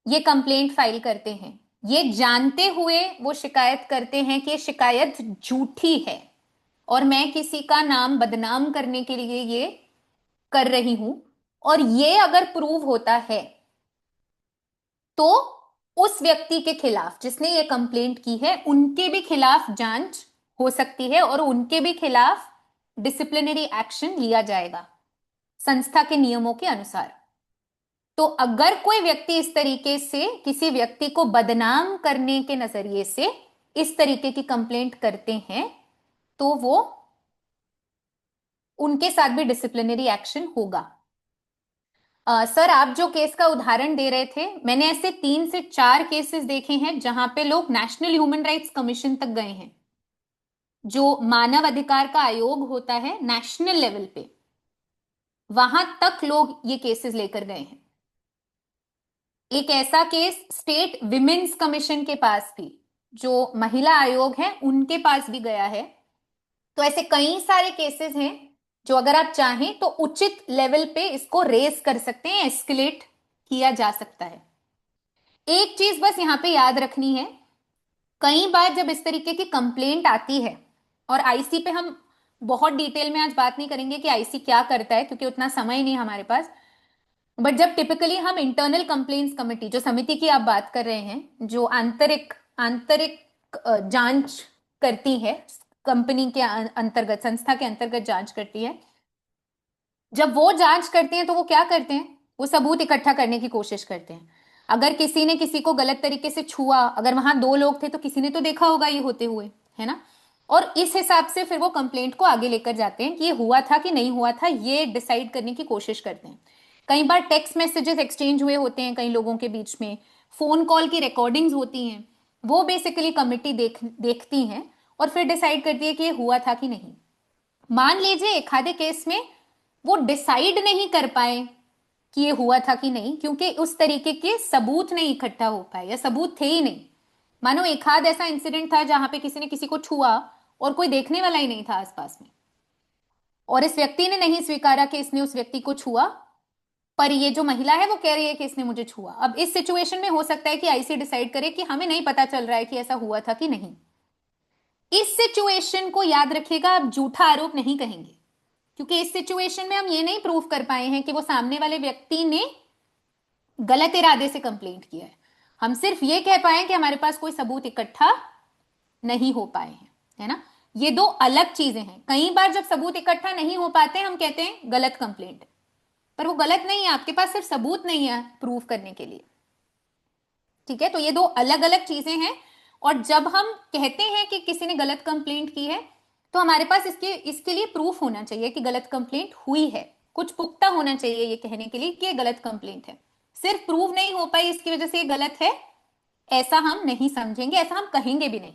ये कंप्लेंट फाइल करते हैं, ये जानते हुए वो शिकायत करते हैं कि ये शिकायत झूठी है और मैं किसी का नाम बदनाम करने के लिए ये कर रही हूं, और ये अगर प्रूव होता है तो उस व्यक्ति के खिलाफ जिसने ये कंप्लेंट की है, उनके भी खिलाफ जांच हो सकती है और उनके भी खिलाफ डिसिप्लिनरी एक्शन लिया जाएगा संस्था के नियमों के अनुसार। तो अगर कोई व्यक्ति इस तरीके से किसी व्यक्ति को बदनाम करने के नजरिए से इस तरीके की कंप्लेंट करते हैं तो वो उनके साथ भी डिसिप्लिनरी एक्शन होगा। सर, आप जो केस का उदाहरण दे रहे थे, मैंने ऐसे 3 से 4 केसेस देखे हैं जहां पे लोग नेशनल ह्यूमन राइट्स कमीशन तक गए हैं, जो मानव अधिकार का आयोग होता है नेशनल लेवल पे, वहां तक लोग ये केसेस लेकर गए हैं। एक ऐसा केस स्टेट विमेन्स कमीशन के पास भी, जो महिला आयोग है, उनके पास भी गया है। तो ऐसे कई सारे केसेस हैं जो अगर आप चाहें तो उचित लेवल पे इसको रेस कर सकते हैं, एस्केलेट किया जा सकता है। एक चीज बस यहां पे याद रखनी है, कई बार जब इस तरीके की कंप्लेंट आती है, और आईसी पे हम बहुत डिटेल में आज बात नहीं करेंगे कि आईसी क्या करता है क्योंकि उतना समय नहीं हमारे पास, बट जब टिपिकली हम इंटरनल कंप्लेंट्स कमेटी, जो समिति की आप बात कर रहे हैं, जो आंतरिक जांच करती है, कंपनी के अंतर्गत, संस्था के अंतर्गत जांच करती है, जब वो जांच करते हैं तो वो क्या करते हैं, वो सबूत इकट्ठा करने की कोशिश करते हैं। अगर किसी ने किसी को गलत तरीके से छुआ, अगर वहां 2 लोग थे तो किसी ने तो देखा होगा ये होते हुए, है ना, और इस हिसाब से फिर वो कंप्लेंट को आगे लेकर जाते हैं कि ये हुआ था कि नहीं हुआ था, ये डिसाइड करने की कोशिश करते हैं। कई बार टेक्स्ट मैसेजेस एक्सचेंज हुए होते हैं कई लोगों के बीच में, फोन कॉल की रिकॉर्डिंग्स होती हैं, वो बेसिकली कमिटी देखती हैं और फिर डिसाइड करती है कि ये हुआ था कि नहीं। मान लीजिए एक आधे केस में वो डिसाइड नहीं कर पाए कि ये हुआ था कि नहीं, क्योंकि उस तरीके के सबूत नहीं इकट्ठा हो पाए या सबूत थे ही नहीं। मानो एक आध ऐसा इंसिडेंट था जहां पे किसी ने किसी को छुआ और कोई देखने वाला ही नहीं था आसपास में, और इस व्यक्ति ने नहीं स्वीकारा कि इसने उस व्यक्ति को छुआ, पर ये जो महिला है वो कह रही है कि इसने मुझे छुआ। अब इस सिचुएशन में हो सकता है कि आईसी डिसाइड करे कि हमें नहीं पता चल रहा है कि ऐसा हुआ था कि नहीं। इस सिचुएशन को याद रखिएगा, आप झूठा आरोप नहीं कहेंगे, क्योंकि इस सिचुएशन में हम ये नहीं प्रूव कर पाए हैं कि वो सामने वाले व्यक्ति ने गलत इरादे से कंप्लेंट किया है। हम सिर्फ ये कह पाए कि हमारे पास कोई सबूत इकट्ठा नहीं हो पाए हैं, है ना। ये 2 अलग चीजें हैं। कई बार जब सबूत इकट्ठा नहीं हो पाते हम कहते हैं गलत कंप्लेंट, पर वो गलत नहीं है, आपके पास सिर्फ सबूत नहीं है प्रूव करने के लिए। ठीक है, तो ये 2 अलग अलग चीजें हैं। और जब हम कहते हैं कि किसी ने गलत कंप्लेंट की है तो हमारे पास इसके लिए प्रूफ होना चाहिए कि गलत कंप्लेंट हुई है, कुछ पुख्ता होना चाहिए ये कहने के लिए कि ये गलत कंप्लेंट है। सिर्फ प्रूव नहीं हो पाई इसकी वजह से ये गलत है, ऐसा हम नहीं समझेंगे, ऐसा हम कहेंगे भी नहीं।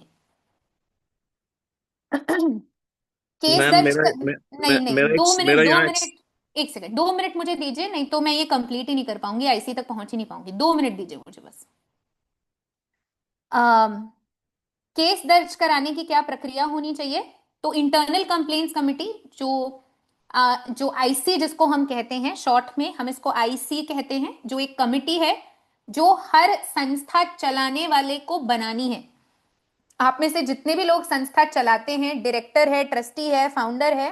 केस मैम दर्ज मेरा कर... नहीं नहीं, मेरा 2 मिनट, मेरा 2 यहाँ मिनट, 1 सेकंड, 2 मिनट मुझे दीजिए, नहीं तो मैं ये कंप्लीट ही नहीं कर पाऊंगी, आईसी तक पहुंच ही नहीं पाऊंगी। 2 मिनट दीजिए मुझे बस। केस दर्ज कराने की क्या प्रक्रिया होनी चाहिए? तो इंटरनल कंप्लेंट्स कमिटी, जो आईसी जिसको हम कहते हैं, शॉर्ट में हम इसको आईसी कहते हैं, जो एक कमिटी है जो हर संस्था चलाने वाले को बनानी है। आप में से जितने भी लोग संस्था चलाते हैं, डायरेक्टर है, ट्रस्टी है, फाउंडर है,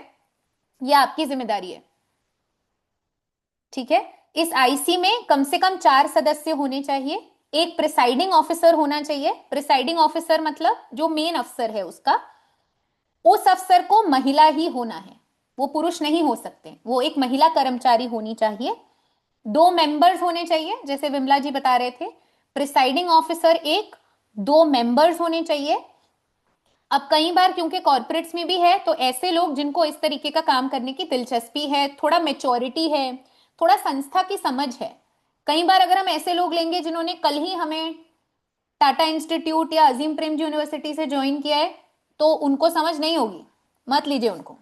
ये आपकी जिम्मेदारी है। ठीक है, इस आईसी में कम से कम 4 सदस्य होने चाहिए। एक प्रिसाइडिंग ऑफिसर होना चाहिए। प्रिसाइडिंग ऑफिसर मतलब जो मेन अफसर है उसका, उस अफसर को महिला ही होना है, वो पुरुष नहीं हो सकते, वो एक महिला कर्मचारी होनी चाहिए। 2 मेंबर्स होने चाहिए, जैसे विमला जी बता रहे थे, प्रिसाइडिंग ऑफिसर एक, 2 मेंबर्स होने चाहिए। अब कई बार क्योंकि कॉर्पोरेट्स में भी है, तो ऐसे लोग जिनको इस तरीके का काम करने की दिलचस्पी है, थोड़ा मेच्योरिटी है, थोड़ा संस्था की समझ है। कई बार अगर हम ऐसे लोग लेंगे जिन्होंने कल ही हमें टाटा इंस्टीट्यूट या अजीम प्रेमजी यूनिवर्सिटी से ज्वाइन किया है, तो उनको समझ नहीं होगी, मत लीजिए उनको।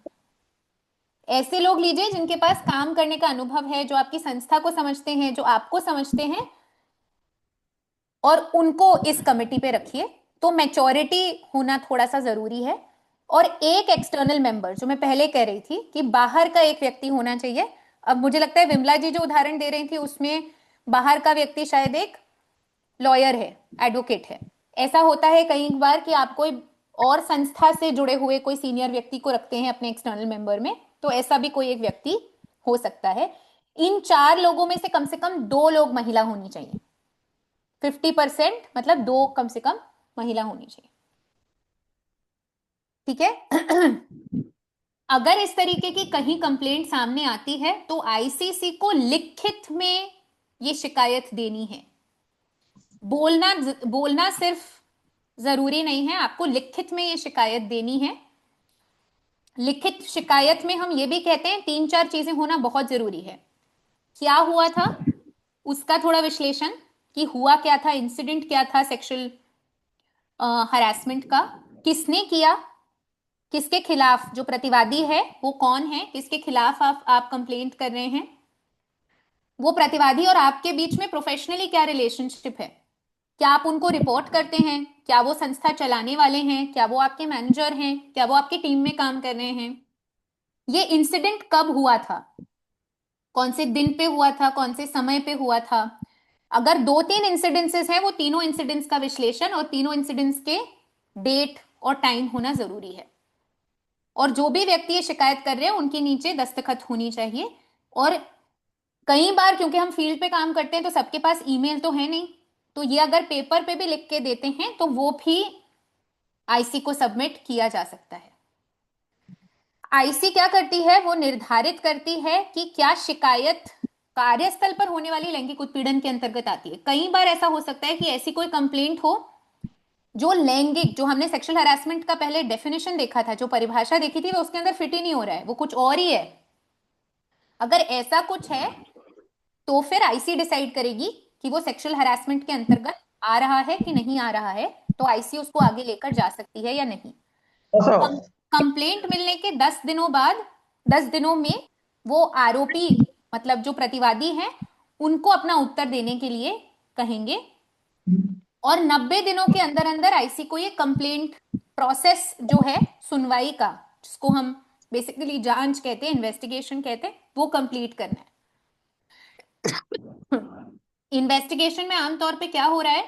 ऐसे लोग लीजिए जिनके पास काम करने का अनुभव है, जो आपकी संस्था को समझते हैं, जो आपको समझते हैं, और उनको इस कमेटी पे रखिए। तो मैच्योरिटी होना थोड़ा सा जरूरी है। और एक एक्सटर्नल मेंबर, जो मैं पहले कह रही थी कि बाहर का एक व्यक्ति होना चाहिए। अब मुझे लगता है विमला जी जो उदाहरण दे रही थी उसमें बाहर का व्यक्ति शायद एक लॉयर है, एडवोकेट है। ऐसा होता है कई बार कि आप कोई और संस्था से जुड़े हुए कोई सीनियर व्यक्ति को रखते हैं अपने एक्सटर्नल मेंबर में, तो ऐसा भी कोई एक व्यक्ति हो सकता है। इन 4 लोगों में से कम 2 लोग महिला होनी चाहिए। 50% मतलब 2 कम से कम महिला होनी चाहिए। ठीक है। अगर इस तरीके की कहीं कंप्लेंट सामने आती है तो आईसीसी को लिखित में ये शिकायत देनी है। बोलना सिर्फ जरूरी नहीं है, आपको लिखित में ये शिकायत देनी है। लिखित शिकायत में हम ये भी कहते हैं 3-4 चीजें होना बहुत जरूरी है। क्या हुआ था उसका थोड़ा विश्लेषण, कि हुआ क्या था, इंसिडेंट क्या था सेक्सुअल हरासमेंट का, किसने किया, किसके खिलाफ, जो प्रतिवादी है वो कौन है, किसके खिलाफ आप कंप्लेंट कर रहे हैं, वो प्रतिवादी और आपके बीच में प्रोफेशनली क्या रिलेशनशिप है, क्या आप उनको रिपोर्ट करते हैं, क्या वो संस्था चलाने वाले हैं, क्या वो आपके मैनेजर हैं, क्या वो आपकी टीम में काम कर रहे हैं, ये इंसिडेंट कब हुआ था, कौन से दिन पे हुआ था, कौन से समय पे हुआ था। अगर 2-3 इंसिडेंसेस हैं, वो तीनों इंसिडेंट्स का विश्लेषण और तीनों इंसिडेंट्स के डेट और टाइम होना जरूरी है। और जो भी व्यक्ति ये शिकायत कर रहे हैं उनके नीचे दस्तखत होनी चाहिए। और कई बार क्योंकि हम फील्ड पे काम करते हैं तो सबके पास ईमेल तो है नहीं, तो ये अगर पेपर पे भी लिख के देते हैं तो वो भी आईसी को सबमिट किया जा सकता है। आईसी क्या करती है, वो निर्धारित करती है कि क्या शिकायत कार्यस्थल पर होने वाली लैंगिक उत्पीड़न के अंतर्गत आती है। कई बार ऐसा हो सकता है कि ऐसी कोई कंप्लेंट हो जो लैंगिक, जो हमने सेक्सुअल हरासमेंट का पहले डेफिनेशन देखा था, जो परिभाषा देखी थी, वो उसके अंदर फिट ही नहीं हो रहा है, वो कुछ और ही है। अगर ऐसा कुछ है तो फिर आईसी डिसाइड करेगी कि वो सेक्सुअल हरासमेंट के अंतर्गत आ रहा है कि नहीं आ रहा है, तो आईसी उसको आगे लेकर जा सकती है या नहीं। कंप्लेंट मिलने के 10 दिनों बाद, 10 दिनों में वो आरोपी मतलब जो प्रतिवादी हैं उनको अपना उत्तर देने के लिए कहेंगे, और 90 दिनों के अंदर अंदर आईसी को ये कंप्लेंट प्रोसेस जो है सुनवाई का, जिसको हम बेसिकली जांच कहते हैं, इन्वेस्टिगेशन कहते हैं, वो कंप्लीट करना है। इन्वेस्टिगेशन में आमतौर पे क्या हो रहा है,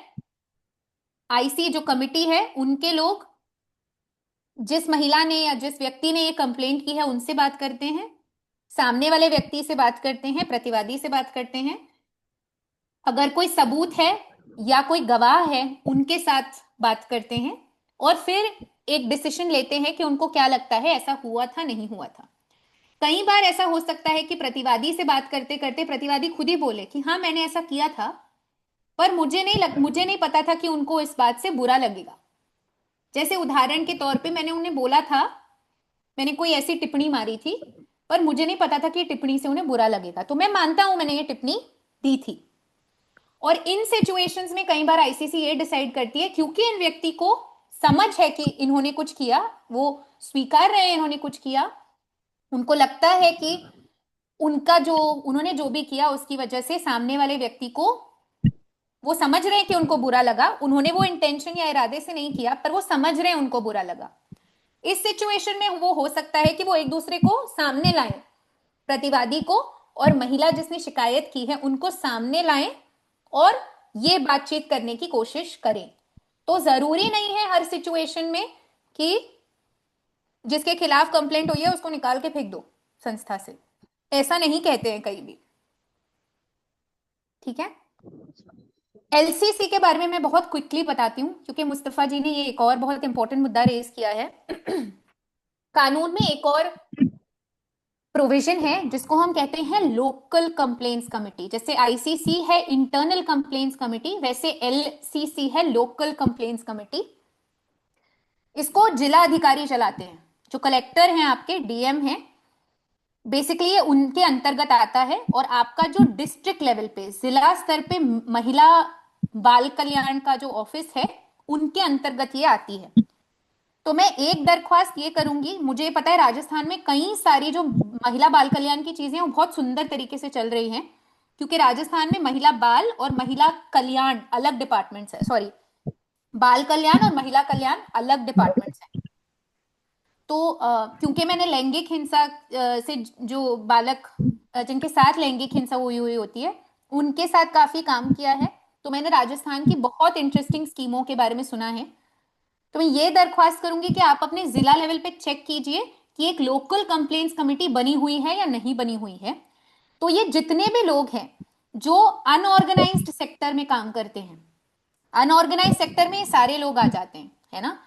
आईसी जो कमिटी है उनके लोग जिस महिला ने या जिस व्यक्ति ने ये कंप्लेंट की है उनसे बात करते हैं, सामने वाले व्यक्ति से बात करते हैं, प्रतिवादी से बात करते हैं, अगर कोई सबूत है या कोई गवाह है उनके साथ बात करते हैं, और फिर एक डिसीजन लेते हैं कि उनको क्या लगता है ऐसा हुआ था नहीं हुआ था। कई बार ऐसा हो सकता है कि प्रतिवादी से बात करते करते प्रतिवादी खुद ही बोले कि हाँ मैंने ऐसा किया था, पर मुझे नहीं पता था कि उनको इस बात से बुरा लगेगा। जैसे उदाहरण के तौर पे मैंने उन्हें बोला था, मैंने कोई ऐसी टिप्पणी मारी थी पर मुझे नहीं पता था कि टिप्पणी से उन्हें बुरा लगेगा, तो मैं मानता हूं मैंने ये टिप्पणी दी थी। और इन सिचुएशंस में कई बार आईसीसी ये डिसाइड करती है, क्योंकि इन व्यक्ति को समझ है कि इन्होंने कुछ किया, वो स्वीकार रहे हैं इन्होंने कुछ किया, उनको लगता है कि उन्होंने जो भी किया उसकी वजह से सामने वाले व्यक्ति को, वो समझ रहे हैं कि उनको बुरा लगा, उन्होंने वो इंटेंशन या इरादे से नहीं किया पर वो समझ रहे हैं उनको बुरा लगा। इस सिचुएशन में वो हो सकता है कि वो एक दूसरे को सामने लाएं, प्रतिवादी को और महिला जिसने शिकायत की है उनको सामने लाएं और ये बातचीत करने की कोशिश करें। तो जरूरी नहीं है हर सिचुएशन में कि जिसके खिलाफ कंप्लेंट हुई है उसको निकाल के फेंक दो संस्था से, ऐसा नहीं कहते हैं कहीं भी। ठीक है, एलसीसी के बारे में मैं बहुत क्विकली बताती हूँ क्योंकि मुस्तफा जी ने ये एक और बहुत इंपॉर्टेंट मुद्दा रेज किया है। कानून में एक और प्रोविजन है जिसको हम कहते हैं लोकल कंप्लेंट्स कमिटी। जैसे आईसीसी है इंटरनल कंप्लेंट्स कमिटी, वैसे एलसीसी है लोकल कंप्लेंट्स कमिटी। इसको जिला अधिकारी चलाते हैं, जो कलेक्टर हैं आपके, डीएम हैं, बेसिकली ये उनके अंतर्गत आता है। और आपका जो डिस्ट्रिक्ट लेवल पे, जिला स्तर पे महिला बाल कल्याण का जो ऑफिस है, उनके अंतर्गत ये आती है। तो मैं एक दरख्वास्त ये करूंगी, मुझे पता है राजस्थान में कई सारी जो महिला बाल कल्याण की चीजें वो बहुत सुंदर तरीके से चल रही हैं, क्योंकि राजस्थान में महिला बाल और महिला कल्याण अलग डिपार्टमेंट्स है, सॉरी, बाल कल्याण और महिला कल्याण अलग डिपार्टमेंट्स हैं। तो क्योंकि मैंने लैंगिक हिंसा से जो बालक जिनके साथ लैंगिक हिंसा हुई होती है उनके साथ काफी काम किया है, तो मैंने राजस्थान की बहुत इंटरेस्टिंग स्कीमों के बारे में सुना है। तो मैं ये दरख्वास्त करूंगी कि आप अपने जिला लेवल पे चेक कीजिए कि एक लोकल कंप्लेंट्स कमेटी बनी हुई है या नहीं बनी हुई है। तो ये जितने भी लोग हैं जो अनऑर्गेनाइज्ड सेक्टर में काम करते हैं, अनऑर्गेनाइज सेक्टर में ये सारे लोग आ जाते हैं, है ना,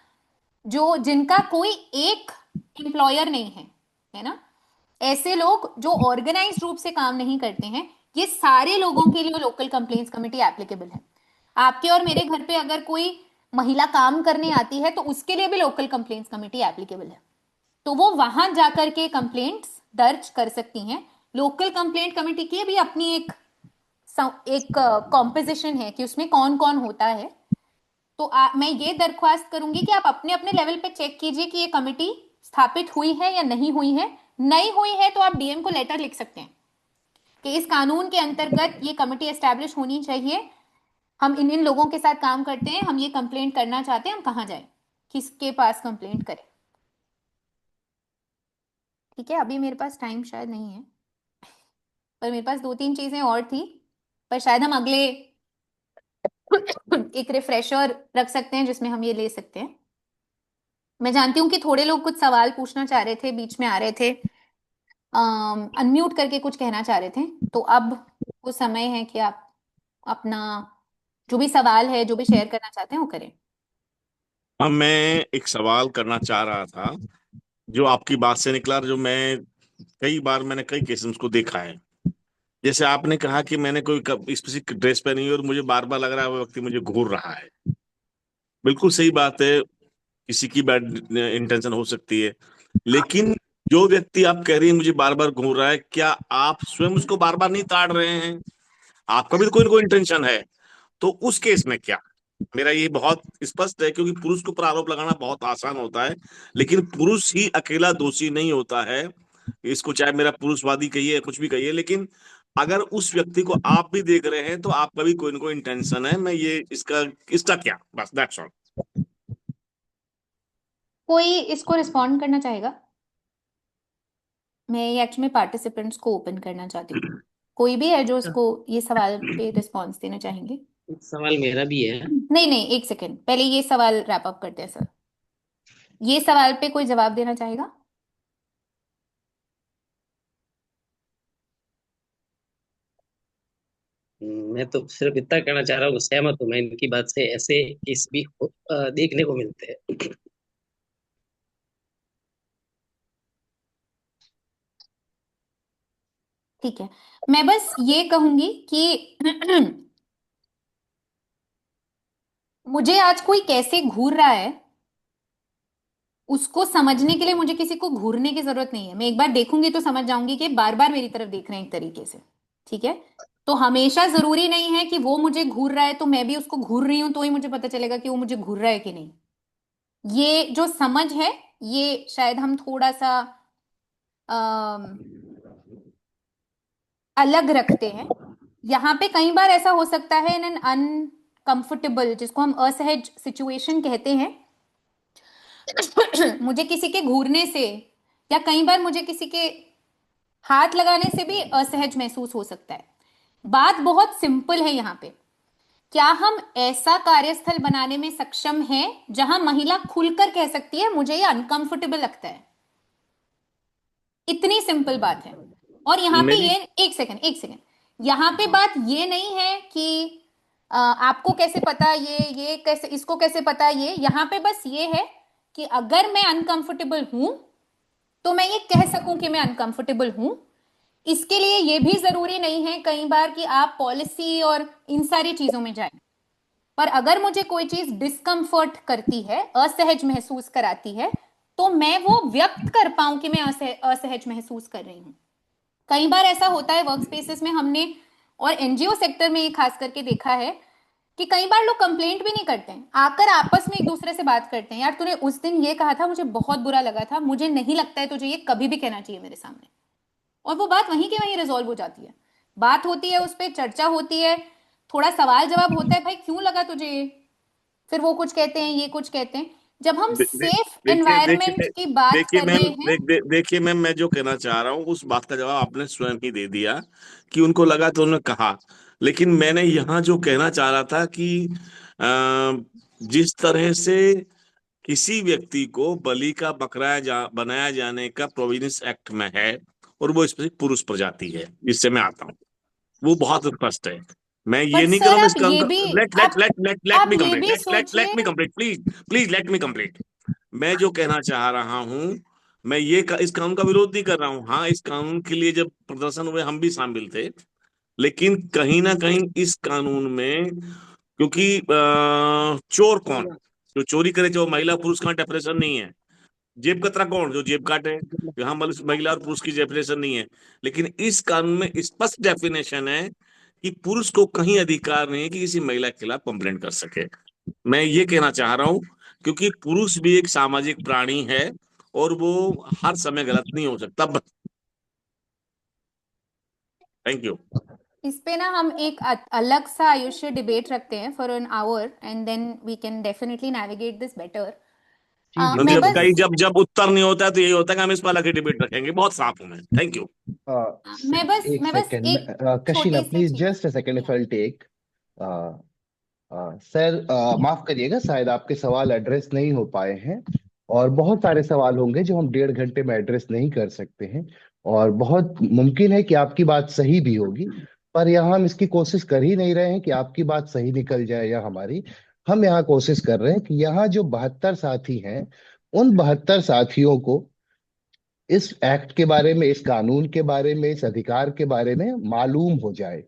जो जिनका कोई एक एम्प्लॉयर नहीं है ना, ऐसे लोग जो ऑर्गेनाइज रूप से काम नहीं करते हैं, ये सारे लोगों के लिए लोकल कंप्लेंट्स कमेटी एप्लीकेबल है। आपके और मेरे घर पे अगर कोई महिला काम करने आती है तो उसके लिए भी लोकल कंप्लेंट्स कमेटी एप्लीकेबल है, तो वो वहां जाकर के कंप्लेंट्स दर्ज कर सकती हैं। लोकल कंप्लेंट कमेटी की भी अपनी एक कॉम्पोजिशन है कि उसमें कौन कौन होता है। तो मैं ये दरख्वास्त करूंगी कि आप अपने अपने लेवल पे चेक कीजिए कि ये कमेटी स्थापित हुई है या नहीं हुई है। नहीं हुई है तो आप डीएम को लेटर लिख सकते हैं कि इस कानून के अंतर्गत ये कमेटी एस्टैब्लिश होनी चाहिए, हम इन इन लोगों के साथ काम करते हैं, हम ये कंप्लेंट करना चाहते हैं, हम कहाँ जाएं, किसके पास कंप्लेंट करें। ठीक है, अभी मेरे पास टाइम शायद नहीं है, पर मेरे पास 2-3 चीजें और थी, पर शायद हम अगले एक रिफ्रेशर रख सकते हैं जिसमें हम ये ले सकते हैं। मैं जानती हूँ कि थोड़े लोग कुछ सवाल पूछना चाह रहे थे, बीच में आ रहे थे, अनम्यूट करके कुछ कहना चाह रहे थे। तो अब वो समय है कि आप अपना जो भी सवाल है, जो भी शेयर करना चाहते हैं वो करें। अब मैं एक सवाल करना चाह रहा था जो आपकी बात से निकला, जो मैं मैंने कई केसेस को देखा है। जैसे आपने कहा कि मैंने कोई स्पेसिफिक ड्रेस पहनी है और मुझे बार बार लग रहा है वो व्यक्ति मुझे घूर रहा है। बिल्कुल सही बात है, किसी की बैड इंटेंशन हो सकती है, लेकिन जो व्यक्ति आप कह रही है मुझे बार बार घूर रहा है, क्या आप स्वयं उसको बार बार नहीं ताड़ रहे हैं? आपका भी तो कोई ना कोई इंटेंशन है। तो उस केस में क्या? मेरा ये बहुत स्पष्ट है, क्योंकि पुरुष के ऊपर आरोप लगाना बहुत आसान होता है, लेकिन पुरुष ही अकेला दोषी नहीं होता है। इसको चाहे मेरा पुरुषवादी कहिए, कुछ भी कहिए, लेकिन अगर उस व्यक्ति को आप भी देख रहे हैं तो आपका भी कोई ना कोई इंटेंशन है। मैं ये इसका क्या, बस दैट्स ऑल। कोई इसको रिस्पॉन्ड करना चाहेगा? मैं ये एक्चुअली पार्टिसिपेंट्स को ओपन करना चाहती हूँ। कोई भी है जो इसको ये सवाल पे रिस्पॉन्स देना चाहेंगे? सवाल मेरा भी है। नहीं नहीं, एक सेकेंड, पहले ये सवाल रैप अप करते हैं सर। ये सवाल पे कोई जवाब देना चाहेगा? मैं तो सिर्फ इतना कहना चाह रहा हूँ, सहमत हूँ मैं इनकी बात से। ऐसे केस भी देखने को मिलते हैं। ठीक है, मैं बस ये कहूंगी कि मुझे आज कोई कैसे घूर रहा है उसको समझने के लिए मुझे किसी को घूरने की जरूरत नहीं है। मैं एक बार देखूंगी तो समझ जाऊंगी कि बार बार मेरी तरफ देख रहे हैं एक तरीके से। ठीक है, तो हमेशा जरूरी नहीं है कि वो मुझे घूर रहा है तो मैं भी उसको घूर रही हूं तो ही मुझे पता चलेगा कि वो मुझे घूर रहा है कि नहीं। ये जो समझ है ये शायद हम थोड़ा सा अलग रखते हैं। यहाँ पे कई बार ऐसा हो सकता है इन एन अनकंफर्टेबल, जिसको हम असहज सिचुएशन कहते हैं, मुझे किसी के घूरने से या कई बार मुझे किसी के हाथ लगाने से भी असहज महसूस हो सकता है। बात बहुत सिंपल है यहाँ पे, क्या हम ऐसा कार्यस्थल बनाने में सक्षम हैं जहां महिला खुलकर कह सकती है मुझे ये अनकंफर्टेबल लगता है? इतनी सिंपल बात है। और यहाँ पे ये एक सेकंड, यहाँ पे बात ये नहीं है कि आपको कैसे पता, ये कैसे, इसको कैसे पता, ये यहाँ पे बस ये है कि अगर मैं अनकंफर्टेबल हूं तो मैं ये कह सकूं कि मैं अनकंफर्टेबल हूं। इसके लिए ये भी जरूरी नहीं है कई बार कि आप पॉलिसी और इन सारी चीजों में जाएं, पर अगर मुझे कोई चीज डिस्कंफर्ट करती है, असहज महसूस कराती है, तो मैं वो व्यक्त कर पाऊं कि मैं असहज महसूस कर रही हूं। कई बार ऐसा होता है वर्क स्पेसेस में, हमने और एनजीओ सेक्टर में ये खास करके देखा है कि कई बार लोग कंप्लेंट भी नहीं करते हैं, आकर आपस में एक दूसरे से बात करते हैं, यार तूने उस दिन ये कहा था, मुझे बहुत बुरा लगा था, मुझे नहीं लगता है तुझे ये कभी भी कहना चाहिए मेरे सामने। और वो बात वहीं के वहीं रिजॉल्व हो जाती है, बात होती है, उस पर चर्चा होती है, थोड़ा सवाल जवाब होता है, भाई क्यों लगा तुझे ये, फिर वो कुछ कहते हैं, ये कुछ कहते हैं। जब हम दे, दे, सेफ देखिए एनवायरनमेंट देखिए की बात देखिए कर मैम, रहे हैं। देखिए मैम, मैं जो कहना चाह रहा हूँ उस बात का जवाब आपने स्वयं ही दे दिया कि उनको लगा तो उन्होंने कहा। लेकिन मैंने यहाँ जो कहना चाह रहा था कि जिस तरह से किसी व्यक्ति को बलि का बकरा बनाया जाने का प्रोविजंस एक्ट में है, और वो स्पेसिफिक पुरुष प्रजाति है जिससे मैं आता हूँ, वो बहुत स्पष्ट है। मैं ये बट नहीं कर रहा सर हूँ इस आप काम ये का। भी let let let let let आप मी ये कंप्लीट, भी लेट सोचिए। Me complete, please please let me complete. मैं जो कहना चाह रहा हूँ, मैं इस कानून का विरोध नहीं कर रहा हूँ। हाँ, इस कानून के लिए जब प्रदर्शन हुए हम भी शामिल थे, लेकिन कहीं ना कहीं इस कानून में, क्योंकि चोर कौन, जो चोरी करे, जो महिला पुरुष का डेफिनेशन नहीं है। जेब कतरा कौन, जो जेब काटे। यहाँ महिला और पुरुष की डेफिनेशन नहीं है, लेकिन इस कानून में स्पष्ट डेफिनेशन है कि पुरुष को कहीं अधिकार नहीं है कि किसी महिला के खिलाफ कंप्लेंट कर सके। मैं ये कहना चाह रहा हूँ, क्योंकि पुरुष भी एक सामाजिक प्राणी है और वो हर समय गलत नहीं हो सकता। Thank you. इस पे ना हम एक अलग सा आयुष्य डिबेट रखते हैं for an hour, and then we can definitely navigate this better. जी मैं जब बिल्कुल बस कहीं बिल्कुल। जब जब उत्तर नहीं होता है तो यही होता है कि हम इस पर अलग डिबेट रखेंगे। बहुत साफ हूं मैं। Thank you. एक मैं बस सेकंड, एक कशिला छोटी सी प्लीज चीज। जस्ट अ सेकंड इफ या आई टेक। सर माफ करिएगा, शायद आपके सवाल एड्रेस नहीं हो पाए हैं, और बहुत सारे सवाल होंगे जो हम 1.5 घंटे में एड्रेस नहीं कर सकते हैं, और बहुत मुमकिन है कि आपकी बात सही भी होगी, पर यहाँ हम इसकी कोशिश कर ही नहीं रहे हैं कि आपकी बात सही निकल जाए या हमारी। हम यहाँ कोशिश कर रहे हैं कि यहाँ जो 72 साथी हैं, उन 72 साथियों को इस एक्ट के बारे में, इस कानून के बारे में, इस अधिकार के बारे में मालूम हो जाए।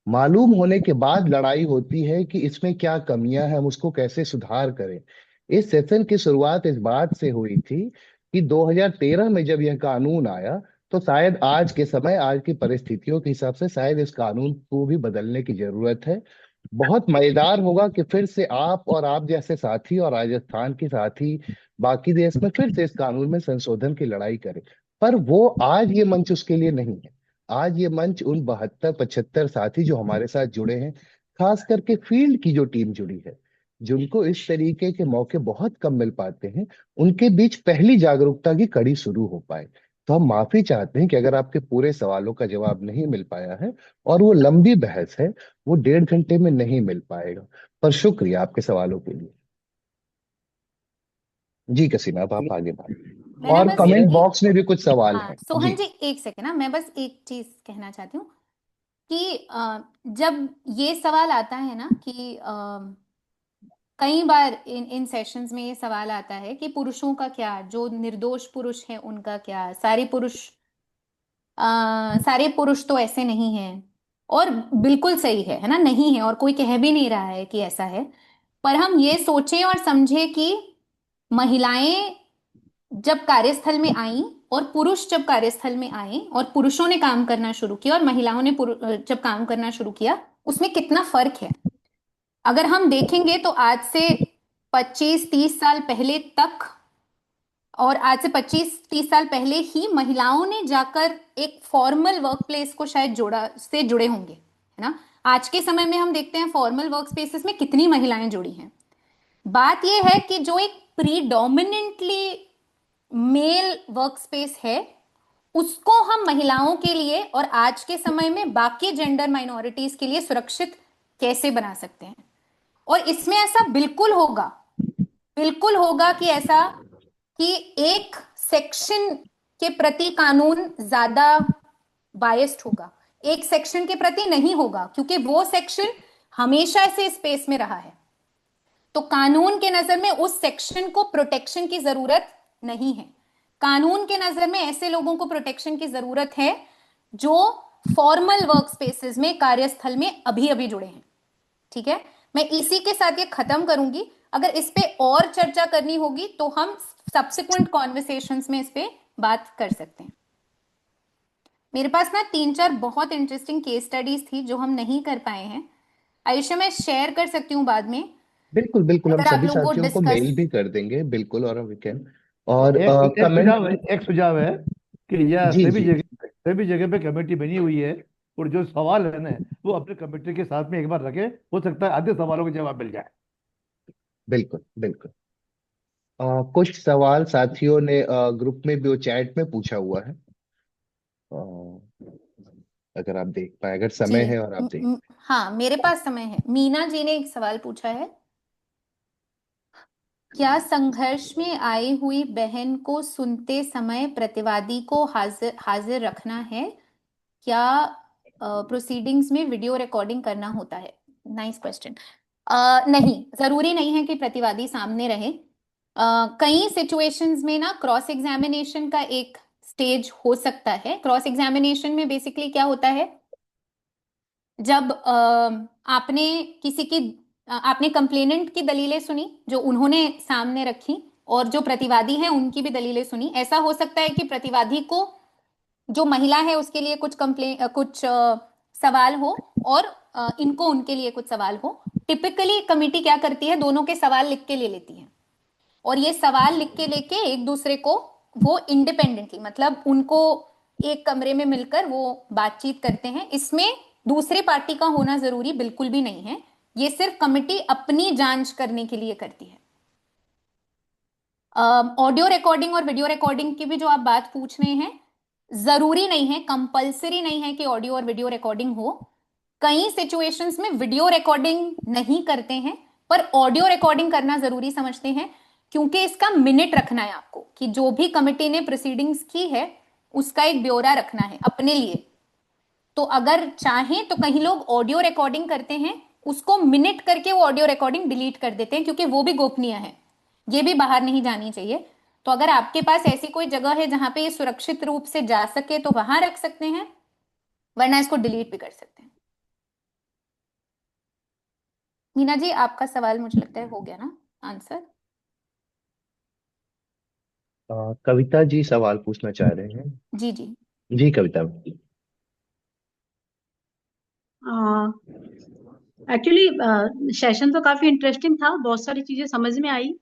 मालूम होने के बाद लड़ाई होती है कि इसमें क्या कमियां हैं, हम उसको कैसे सुधार करें। इस सेशन की शुरुआत इस बात से हुई थी कि 2013 में जब यह कानून आया, तो शायद आज के समय, आज की परिस्थितियों के हिसाब से शायद इस कानून को भी बदलने की जरूरत है। बहुत मजेदार होगा कि फिर से आप और आप जैसे साथी और राजस्थान के साथी बाकी देश में फिर से इस कानून में संशोधन की लड़ाई करें। पर वो आज ये मंच उसके लिए नहीं है। आज ये मंच उन 72-75 साथी जो हमारे साथ जुड़े हैं, खास करके फील्ड की जो टीम जुड़ी है, जिनको इस तरीके के मौके बहुत कम मिल पाते हैं, उनके बीच पहली जागरूकता की कड़ी शुरू हो पाए। तो हम माफी चाहते हैं कि अगर आपके पूरे सवालों का जवाब नहीं मिल पाया है, और वो लंबी बहस है, वो 1.5 घंटे में नहीं मिल पाएगा। पर शुक्रिया आपके सवालों के लिए। जी कसीना, अब आप आगे बढ़िए, मैं ना और बस कमेंट एक बॉक्स में भी कुछ सवाल हाँ हैं सोहन जी। जी, एक सेकेंड ना, मैं बस एक चीज कहना चाहती हूँ कि जब ये सवाल आता है ना कि कई बार इन इन सेशंस में ये सवाल आता है कि पुरुषों का क्या, जो निर्दोष पुरुष हैं उनका क्या, सारे पुरुष तो ऐसे नहीं हैं। और बिल्कुल सही है ना, नहीं है, और कोई कह भी नहीं रहा है कि ऐसा है। पर हम ये सोचें और समझें कि महिलाएं जब कार्यस्थल में आई और पुरुष जब कार्यस्थल में आए, और पुरुषों ने काम करना शुरू किया और महिलाओं ने जब काम करना शुरू किया, उसमें कितना फर्क है। अगर हम देखेंगे तो आज से 25-30 साल पहले तक, और आज से 25-30 साल पहले ही महिलाओं ने जाकर एक फॉर्मल वर्क प्लेस को शायद जुड़े होंगे, है ना। आज के समय में हम देखते हैं फॉर्मल वर्क स्पेसेस में कितनी महिलाएं जुड़ी हैं। बात यह है कि जो एक प्रीडोमिनेंटली मेल वर्क स्पेस है, उसको हम महिलाओं के लिए और आज के समय में बाकी जेंडर माइनॉरिटीज के लिए सुरक्षित कैसे बना सकते हैं। और इसमें ऐसा बिल्कुल होगा कि ऐसा कि एक सेक्शन के प्रति कानून ज्यादा बायस्ड होगा, एक सेक्शन के प्रति नहीं होगा, क्योंकि वो सेक्शन हमेशा से स्पेस में रहा है। तो कानून के नजर में उस सेक्शन को प्रोटेक्शन की जरूरत नहीं है। कानून के नजर में ऐसे लोगों को प्रोटेक्शन की जरूरत है जो फॉर्मल वर्क स्पेसेस में, कार्यस्थल में अभी अभी जुड़े हैं। ठीक है, मैं इसी के साथ ये खत्म करूंगी। अगर इस पे और चर्चा करनी होगी तो हम सब्सिक्वेंट कॉन्वर्सेशंस में इस पे बात कर सकते हैं। मेरे पास ना 3-4 बहुत इंटरेस्टिंग केस स्टडीज थी जो हम नहीं कर पाए हैं। आयुष्य मैं शेयर कर सकती हूँ बाद में, बिल्कुल बिल्कुल, हम अगर आप सभी लोग वो साथियों को डिस्कस। मेल भी कर देंगे, बिल्कुल, और वी कैन। और एक सुझाव है कि यह जी जी सभी जगह पे कमेटी बनी हुई है, और जो सवाल है ना वो अपने कमेटी के साथ में एक बार रखे, हो सकता है आधे सवालों के जवाब मिल जाए। बिल्कुल बिल्कुल। कुछ सवाल साथियों ने ग्रुप में भी, वो चैट में पूछा हुआ है। अगर आप देख पाए, अगर जी समय है और आप देख। हाँ, मेरे पास समय है। मीना जी ने एक सवाल पूछा है, क्या संघर्ष में आई हुई बहन को सुनते समय प्रतिवादी को हाजिर हाजिर रखना है? क्या प्रोसीडिंग्स में वीडियो रिकॉर्डिंग करना होता है? Nice question. नहीं, जरूरी नहीं है कि प्रतिवादी सामने रहे। कई सिचुएशंस में ना क्रॉस एग्जामिनेशन का एक स्टेज हो सकता है। क्रॉस एग्जामिनेशन में बेसिकली क्या होता है, जब आपने किसी की आपने कंप्लेनेंट की दलीलें सुनी जो उन्होंने सामने रखी, और जो प्रतिवादी है उनकी भी दलीलें सुनी। ऐसा हो सकता है कि प्रतिवादी को, जो महिला है उसके लिए कुछ सवाल हो, और इनको उनके लिए कुछ सवाल हो। टिपिकली कमिटी क्या करती है, दोनों के सवाल लिख के ले लेती है, और ये सवाल लिख के लेके एक दूसरे को वो इंडिपेंडेंटली, मतलब उनको एक कमरे में मिलकर वो बातचीत करते हैं। इसमें दूसरे पार्टी का होना जरूरी बिल्कुल भी नहीं है, ये सिर्फ कमिटी अपनी जांच करने के लिए करती है। ऑडियो रिकॉर्डिंग और वीडियो रिकॉर्डिंग की भी जो आप बात पूछ रहे हैं, जरूरी नहीं है, कंपलसरी नहीं है कि ऑडियो और वीडियो रिकॉर्डिंग हो। कई सिचुएशंस में वीडियो रिकॉर्डिंग नहीं करते हैं, पर ऑडियो रिकॉर्डिंग करना जरूरी समझते हैं, क्योंकि इसका मिनट रखना है आपको कि जो भी कमिटी ने प्रोसीडिंग्स की है उसका एक ब्यौरा रखना है अपने लिए। तो अगर चाहें तो कहीं लोग ऑडियो रिकॉर्डिंग करते हैं, उसको मिनट करके वो ऑडियो रिकॉर्डिंग डिलीट कर देते हैं, क्योंकि वो भी गोपनीय है, ये भी बाहर नहीं जानी चाहिए। तो अगर आपके पास ऐसी कोई जगह है जहां पे ये सुरक्षित रूप से जा सके तो वहां रख सकते हैं, वरना इसको डिलीट भी कर सकते हैं। मीना जी, आपका सवाल मुझे लगता है हो गया ना आंसर। कविता जी सवाल पूछना चाह रहे हैं। जी जी जी कविता। एक्चुअली सेशन तो काफी इंटरेस्टिंग था, बहुत सारी चीजें समझ में आई।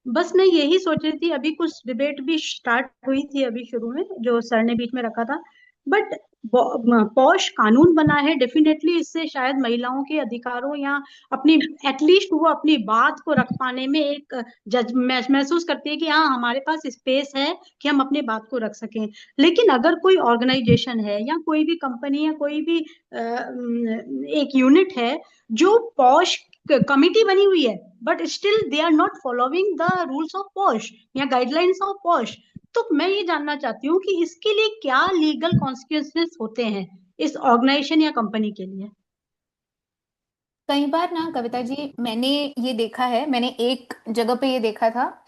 बस मैं यही सोच रही थी, अभी कुछ डिबेट भी स्टार्ट हुई थी अभी शुरू में जो सर ने बीच में रखा था, बट पॉश कानून बना है, डेफिनेटली इससे शायद महिलाओं के अधिकारों या अपनी एटलीस्ट वो अपनी बात को रख पाने में एक जज महसूस करती है कि हाँ हमारे पास स्पेस है कि हम अपनी बात को रख सकें। लेकिन अगर कोई ऑर्गेनाइजेशन है या कोई भी कंपनी या कोई भी एक यूनिट है जो पॉश कमिटी बनी हुई है, but still they are not following the rules of POSH या गाइडलाइंस ऑफ पॉश, तो मैं ये जानना चाहती हूँ कि इसके लिए क्या लीगल कॉन्सिक्वेंसेस होते हैं इस ऑर्गेनाइजेशन या कंपनी के लिए। कई बार ना कविता जी, मैंने ये देखा है, मैंने एक जगह पे ये देखा था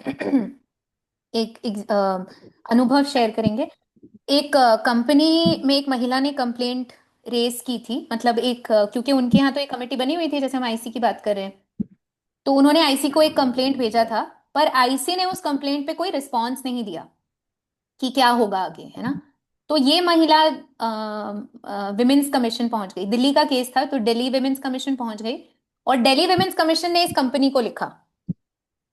एक अनुभव शेयर करेंगे। एक कंपनी में एक महिला ने कंप्लेंट रेज की थी, मतलब क्योंकि उनके यहाँ तो एक कमेटी बनी हुई थी, जैसे हम आईसी की बात कर रहे हैं, तो उन्होंने आईसी को एक कंप्लेंट भेजा था, पर आईसी ने उस कंप्लेंट पे कोई रिस्पॉन्स नहीं दिया कि क्या होगा आगे, है ना। तो ये महिला विमेंस कमीशन पहुंच गई, दिल्ली का केस था, तो दिल्ली विमेंस कमीशन पहुंच गई, और दिल्ली विमेंस कमीशन ने इस कंपनी को लिखा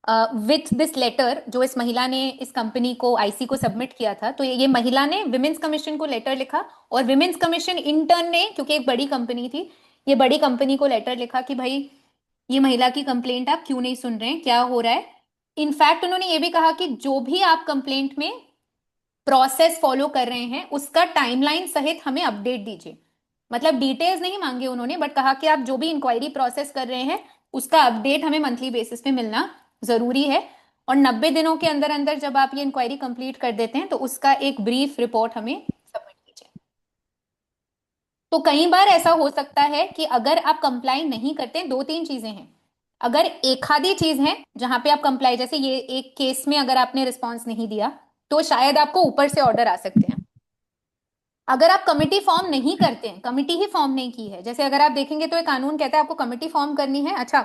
विथ दिस लेटर, जो इस महिला ने इस कंपनी को आईसी को सबमिट किया था। तो ये महिला ने विमेंस कमीशन को लेटर लिखा, और विमेंस कमीशन इंटर्न ने, क्योंकि एक बड़ी कंपनी थी, ये बड़ी कंपनी को लेटर लिखा कि भाई ये महिला की कंप्लेंट आप क्यों नहीं सुन रहे हैं, क्या हो रहा है। इनफैक्ट उन्होंने ये भी कहा कि जो भी आप कंप्लेंट में प्रोसेस फॉलो कर रहे हैं उसका टाइमलाइन सहित हमें अपडेट दीजिए। मतलब डिटेल्स नहीं मांगे उन्होंने, बट कहा कि आप जो भी इंक्वायरी प्रोसेस कर रहे हैं उसका अपडेट हमें मंथली बेसिस पे मिलना जरूरी है, और 90 दिनों के अंदर अंदर जब आप ये इंक्वायरी कंप्लीट कर देते हैं तो उसका एक ब्रीफ रिपोर्ट हमें सबमिट कीजिए। तो कई बार ऐसा हो सकता है कि अगर आप कंप्लाई नहीं करते, 2-3 चीजें हैं। अगर एक आधी चीज है जहां पे आप कंप्लाई, जैसे ये एक केस में अगर आपने रिस्पॉन्स नहीं दिया, तो शायद आपको ऊपर से ऑर्डर आ सकते हैं। अगर आप कमिटी फॉर्म नहीं करते हैं, कमिटी ही फॉर्म नहीं की है, जैसे अगर आप देखेंगे तो एक कानून कहता है आपको कमिटी फॉर्म करनी है। अच्छा,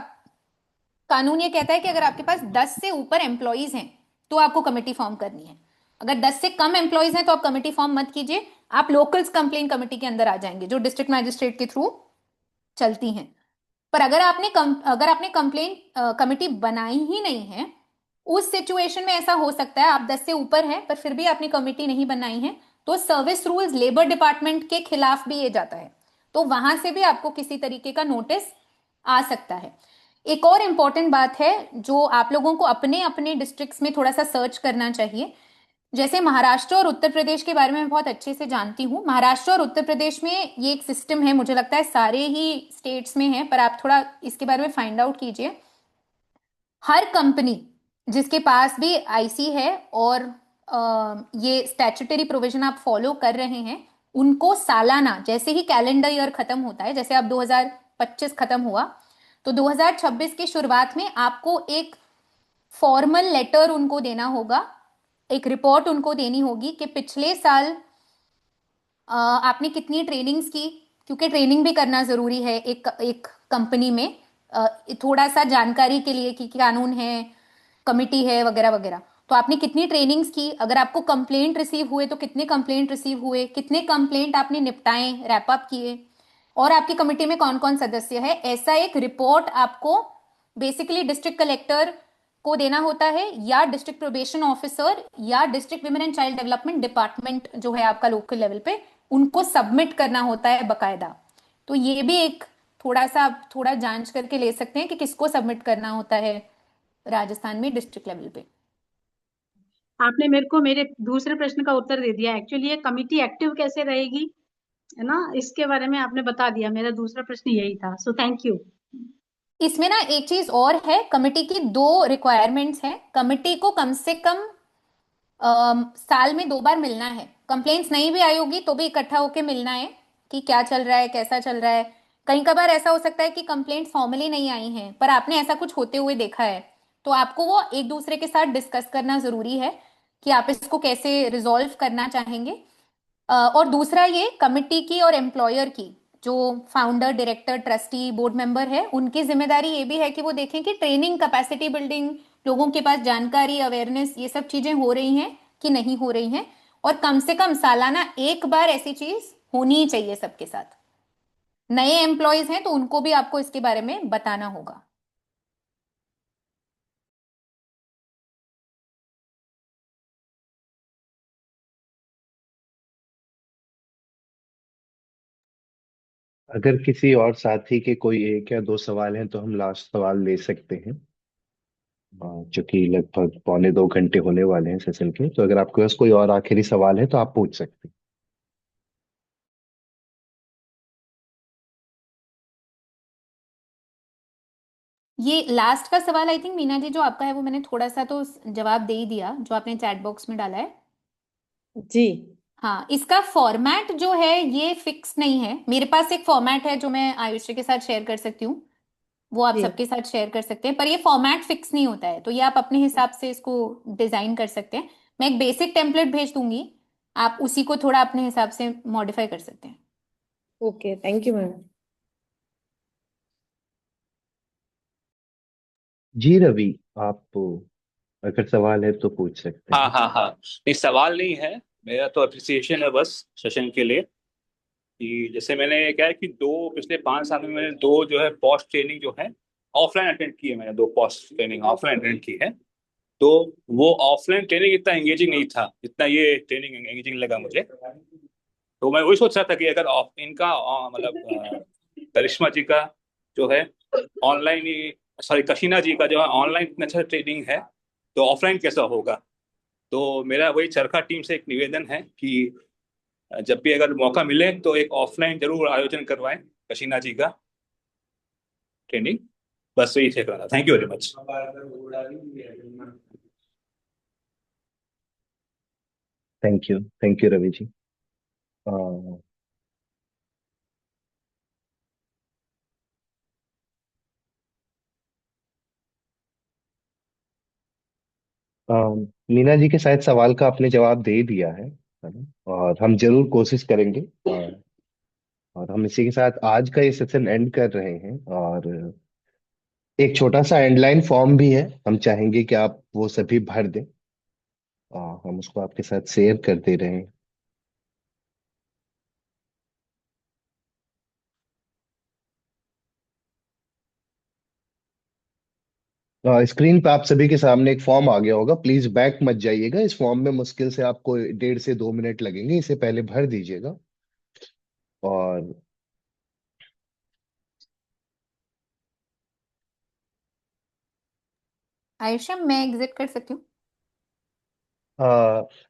कानून ये कहता है कि अगर आपके पास 10 से ऊपर एम्प्लॉइज हैं तो आपको कमेटी फॉर्म करनी है। अगर 10 से कम एम्प्लॉइज हैं तो आप कमेटी फॉर्म मत कीजिए, आप लोकल्स कंप्लेन कमेटी के अंदर आ जाएंगे जो डिस्ट्रिक्ट मैजिस्ट्रेट के थ्रू चलती हैं। पर अगर आपने कंप्लेन कमेटी बनाई ही नहीं है, उस सिचुएशन में ऐसा हो सकता है, आप 10 से ऊपर हैं पर फिर भी आपने कमेटी नहीं बनाई है, तो सर्विस रूल्स लेबर डिपार्टमेंट के खिलाफ भी ये जाता है, तो वहां से भी आपको किसी तरीके का नोटिस आ सकता है। एक और इंपॉर्टेंट बात है जो आप लोगों को अपने अपने डिस्ट्रिक्ट्स में थोड़ा सा सर्च करना चाहिए। जैसे महाराष्ट्र और उत्तर प्रदेश के बारे में मैं बहुत अच्छे से जानती हूँ। महाराष्ट्र और उत्तर प्रदेश में ये एक सिस्टम है, मुझे लगता है सारे ही स्टेट्स में है, पर आप थोड़ा इसके बारे में फाइंड आउट कीजिए। हर कंपनी जिसके पास भी आईसी है और ये स्टैट्यूटरी प्रोविजन आप फॉलो कर रहे हैं, उनको सालाना, जैसे ही कैलेंडर ईयर खत्म होता है, जैसे अब 2025 खत्म हुआ, तो 2026 की शुरुआत में आपको एक फॉर्मल लेटर उनको देना होगा, एक रिपोर्ट उनको देनी होगी कि पिछले साल आपने कितनी ट्रेनिंग्स की, क्योंकि ट्रेनिंग भी करना जरूरी है एक एक कंपनी में, थोड़ा सा जानकारी के लिए कि कानून है, कमिटी है, वगैरह वगैरह। तो आपने कितनी ट्रेनिंग्स की, अगर आपको कंप्लेंट रिसीव हुए तो कितने कंप्लेंट रिसीव हुए, कितने कंप्लेंट आपने निपटाए, रैप अप किए, और आपकी कमिटी में कौन कौन सदस्य है, ऐसा एक रिपोर्ट आपको बेसिकली डिस्ट्रिक्ट कलेक्टर को देना होता है, या डिस्ट्रिक्ट प्रोबेशन ऑफिसर, या district women and child development department जो है आपका लोकल लेवल पे, उनको सबमिट करना होता है बकायदा। तो ये भी एक थोड़ा सा आप थोड़ा जांच करके ले सकते हैं कि किसको सबमिट करना होता है राजस्थान में डिस्ट्रिक्ट लेवल पे। आपने मेरे को मेरे दूसरे प्रश्न का उत्तर दे दिया। एक्चुअली ये कमिटी एक्टिव कैसे रहेगी, है ना, इसके बारे में आपने बता दिया। मेरा दूसरा प्रश्न यही था, सो थैंक यू। इसमें ना एक चीज और है, कमिटी की दो रिक्वायरमेंट्स हैं। कमिटी को कम से कम साल में 2 बार मिलना है। कंप्लेंट्स नहीं भी आई होगी तो भी इकट्ठा होके मिलना है कि क्या चल रहा है, कैसा चल रहा है। कई कबार ऐसा हो सकता है कि कंप्लेंट्स फॉर्मली नहीं आई हैं पर आपने ऐसा कुछ होते हुए देखा है, तो आपको वो एक दूसरे के साथ डिस्कस करना जरूरी है कि आप इसको कैसे रिजॉल्व करना चाहेंगे। और दूसरा, ये कमिटी की और एम्प्लॉयर की, जो founder, director, trustee, board member है, उनकी जिम्मेदारी ये भी है कि वो देखें कि ट्रेनिंग, कैपेसिटी बिल्डिंग, लोगों के पास जानकारी, अवेयरनेस, ये सब चीजें हो रही हैं कि नहीं हो रही हैं। और कम से कम सालाना एक बार ऐसी चीज होनी ही चाहिए सबके साथ। नए एम्प्लॉयज हैं तो उनको भी आपको इसके बारे में बताना होगा। अगर किसी और साथी के कोई एक या दो सवाल हैं तो हम लास्ट सवाल ले सकते हैं, जो कि लगभग पौने 2 घंटे होने वाले हैं सेशन के। तो अगर आपके पास कोई और आखिरी सवाल है तो आप पूछ सकते हैं। ये लास्ट का सवाल आई थिंक मीना जी जो आपका है वो मैंने थोड़ा सा तो जवाब दे ही दिया जो आपने चैट बॉक्स में डाला है। जी। हाँ, इसका फॉर्मेट जो है ये फिक्स नहीं है। मेरे पास एक फॉर्मेट है जो मैं आयुष्य के साथ शेयर कर सकती हूँ, वो आप जी। सबके साथ शेयर कर सकते हैं, पर ये फॉर्मेट फिक्स नहीं होता है, तो ये आप अपने हिसाब से इसको डिजाइन कर सकते हैं। मैं एक बेसिक टेम्पलेट भेज दूंगी, आप उसी को थोड़ा अपने हिसाब से मॉडिफाई कर सकते हैं। Okay, thank you ma'am. जी रवि, आप अगर सवाल है तो पूछ सकते हाँ हैं। हाँ हाँ, नहीं सवाल नहीं है, मेरा तो अप्रिसिएशन है बस सेशन के लिए। कि जैसे मैंने क्या है कि पिछले 5 साल में मैंने दो जो है पोस्ट ट्रेनिंग जो है ऑफलाइन अटेंड की है। मैंने दो पोस्ट ट्रेनिंग ऑफलाइन अटेंड की है। तो वो ऑफलाइन ट्रेनिंग इतना एंगेजिंग नहीं था जितना ये ट्रेनिंग एंगेजिंग लगा मुझे। तो मैं वही सोच रहा था कि अगर इनका मतलब करिश्मा जी का जो है ऑनलाइन ही, सॉरी कशीना जी का जो है ऑनलाइन इतना अच्छा ट्रेनिंग है, तो ऑफलाइन कैसा होगा। तो मेरा वही चरखा टीम से एक निवेदन है कि जब भी अगर मौका मिले तो एक ऑफलाइन जरूर आयोजन करवाएं कशीना जी का ट्रेनिंग। बस यही चेक करना। Thank you very much. Thank you Ravi ji. Meena ji के शायद सवाल का आपने जवाब दे दिया है ना? और हम जरूर कोशिश करेंगे। और हम इसी के साथ आज का ये सेशन एंड कर रहे हैं। और एक छोटा सा एंडलाइन फॉर्म भी है, हम चाहेंगे कि आप वो सभी भर दें। हम उसको आपके साथ शेयर कर दे रहे हैं। स्क्रीन पे आप सभी के सामने एक फॉर्म आ गया होगा, प्लीज बैक मत जाइएगा। इस फॉर्म में मुश्किल से आपको 1.5 से 2 मिनट लगेंगे, इसे पहले भर दीजिएगा। और आयुष्या, मैं एग्जिट कर सकती हूँ?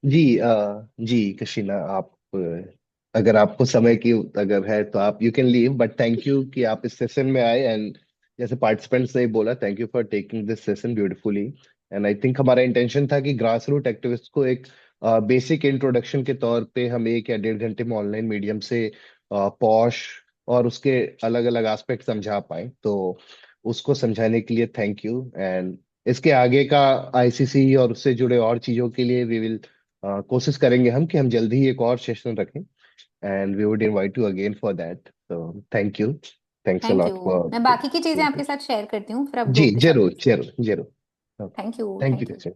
जी कशीना, आप अगर आपको समय की अगर है तो आप you can leave, but thank you कि आप इस सेशन में आए। एंड जैसे पार्टिसिपेंट्स ने बोला, thank you for taking this session beautifully. And I think हमारा इंटेंशन था कि ग्रास रूट एक्टिविस्ट को एक बेसिक इंट्रोडक्शन के तौर पे हम 1 या 1.5 घंटे में ऑनलाइन मीडियम से पॉश और उसके अलग अलग एस्पेक्ट समझा पाए। तो उसको समझाने के लिए थैंक यू। एंड इसके आगे का आईसीसी और उससे जुड़े और चीजों के लिए वी विल कोशिश करेंगे हम कि हम जल्दी ही एक और सेशन रखें। And we would invite you again for that. तो thank you, thanks a thank you. Lot for. मैं बाकी की चीजें आपके साथ शेयर करती हूँ, फिर आप जी ग्रुप के साथ जरूर प्लीज। जरूर जरूर। Thank you, thank thank you. You.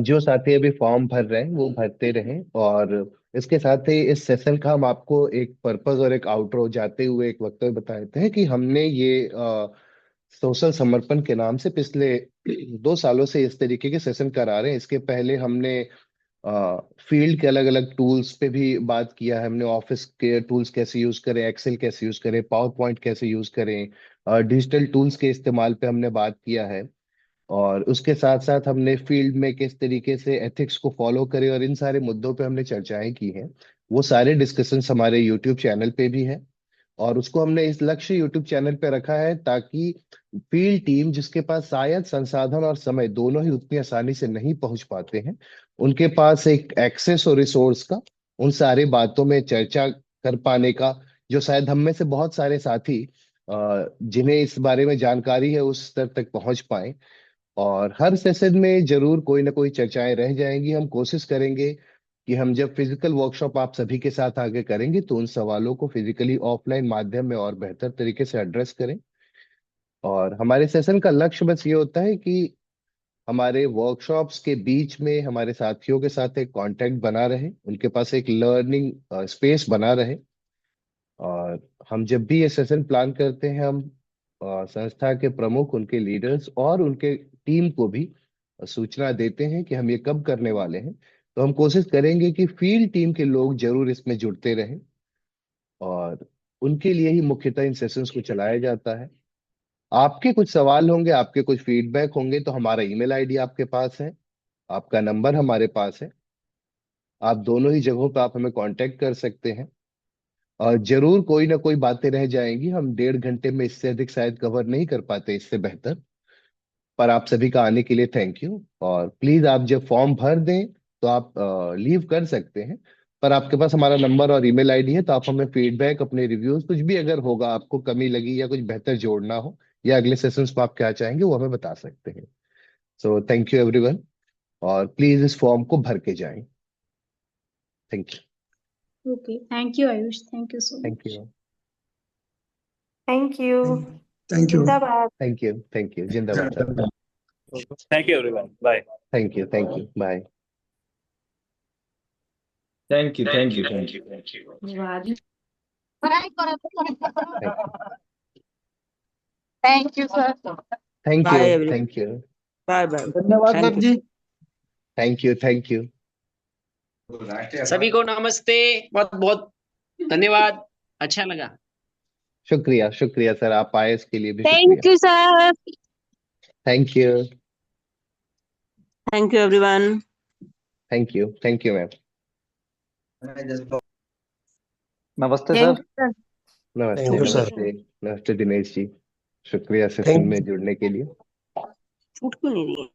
जो साथी अभी फॉर्म भर रहे हैं वो भरते रहें। और इसके साथ ही इस सेशन का हम आपको एक पर्पस और एक आउटरो जाते हुए एक वक्तव्य बता देते हैं कि हमने ये सोशल समर्पण के नाम से पिछले 2 सालों से इस तरीके के सेशन करा रहे हैं। इसके पहले हमने फील्ड के अलग अलग टूल्स पे भी बात किया है। हमने ऑफिस के टूल्स कैसे यूज करें, एक्सेल कैसे यूज करें, पावर पॉइंट कैसे यूज करें, डिजिटल टूल्स के इस्तेमाल पे हमने बात किया है। और उसके साथ साथ हमने फील्ड में किस तरीके से एथिक्स को फॉलो करें, और इन सारे मुद्दों पे हमने चर्चाएं की हैं। वो सारे डिस्कशंस हमारे यूट्यूब चैनल पे भी है। और उसको हमने इस लक्ष्य यूट्यूब चैनल पे रखा है ताकि फील्ड टीम जिसके पास शायद संसाधन और समय दोनों ही उतनी आसानी से नहीं पहुंच पाते हैं, उनके पास एक एक्सेस और रिसोर्स का, उन सारी बातों में चर्चा कर पाने का, जो शायद हम में से बहुत सारे साथी जिन्हें इस बारे में जानकारी है उस स्तर तक पहुंच पाए। और हर सेशन में जरूर कोई ना कोई चर्चाएं रह जाएंगी। हम कोशिश करेंगे कि हम जब फिजिकल वर्कशॉप आप सभी के साथ आगे करेंगे तो उन सवालों को फिजिकली ऑफलाइन माध्यम में और बेहतर तरीके से एड्रेस करें। और हमारे सेशन का लक्ष्य बस ये होता है कि हमारे वर्कशॉप्स के बीच में हमारे साथियों के साथ एक कांटेक्ट बना रहे, उनके पास एक लर्निंग स्पेस बना रहे। और हम जब भी ये सेशन प्लान करते हैं, हम संस्था के प्रमुख, उनके लीडर्स और उनके टीम को भी सूचना देते हैं कि हम ये कब करने वाले हैं। तो हम कोशिश करेंगे कि फील्ड टीम के लोग जरूर इसमें जुड़ते रहें। और उनके लिए ही मुख्यतः इन सेशंस को चलाया जाता है। आपके कुछ सवाल होंगे, आपके कुछ फीडबैक होंगे, तो हमारा ईमेल आईडी आपके पास है, आपका नंबर हमारे पास है। आप दोनों ही जगहों पर आप हमें कांटेक्ट कर सकते हैं। और जरूर कोई ना कोई बातें रह जाएंगी, हम 1.5 घंटे में इससे अधिक शायद कवर नहीं कर पाते, इससे बेहतर। पर आप सभी का आने के लिए थैंक यू। और प्लीज आप जब फॉर्म भर दें तो आप लीव कर सकते हैं। पर आपके पास हमारा नंबर और ईमेल आईडी है, तो आप हमें फीडबैक, अपने रिव्यूज, कुछ भी अगर होगा, आपको कमी लगी या कुछ बेहतर जोड़ना हो, या अगले सेशंस में आप क्या चाहेंगे वो हमें बता सकते हैं। So thank you everyone. और प्लीज इस फॉर्म को भर के जाएं। Thank you. Okay, thank you Ayush, thank you so thank much. You. Thank you. Thank you. जिंदाबाद। थैंक यू जिंदाबाद sir. Thank you everyone, bye. Thank you bye. Thank you, thank you, thank you. Thank you sir. Bye everyone. Thank you. Bye bye. धन्यवाद thank sir ji. Thank you. सभी को नमस्ते, बहुत बहुत धन्यवाद, अच्छा लगा। शुक्रिया शुक्रिया सर, आप आए इसके लिए भी शुक्रिया। Thank you sir. Thank you. Thank you everyone. Thank you ma'am. नमस्ते थैंक सर। You sir. नमस्ते थैंक यू सर। नमस्ते नमस्ते दिनेश जी, शुक्रिया सेशन थैंक में जुड़ने के लिए। छूट क्यों नहीं रही है?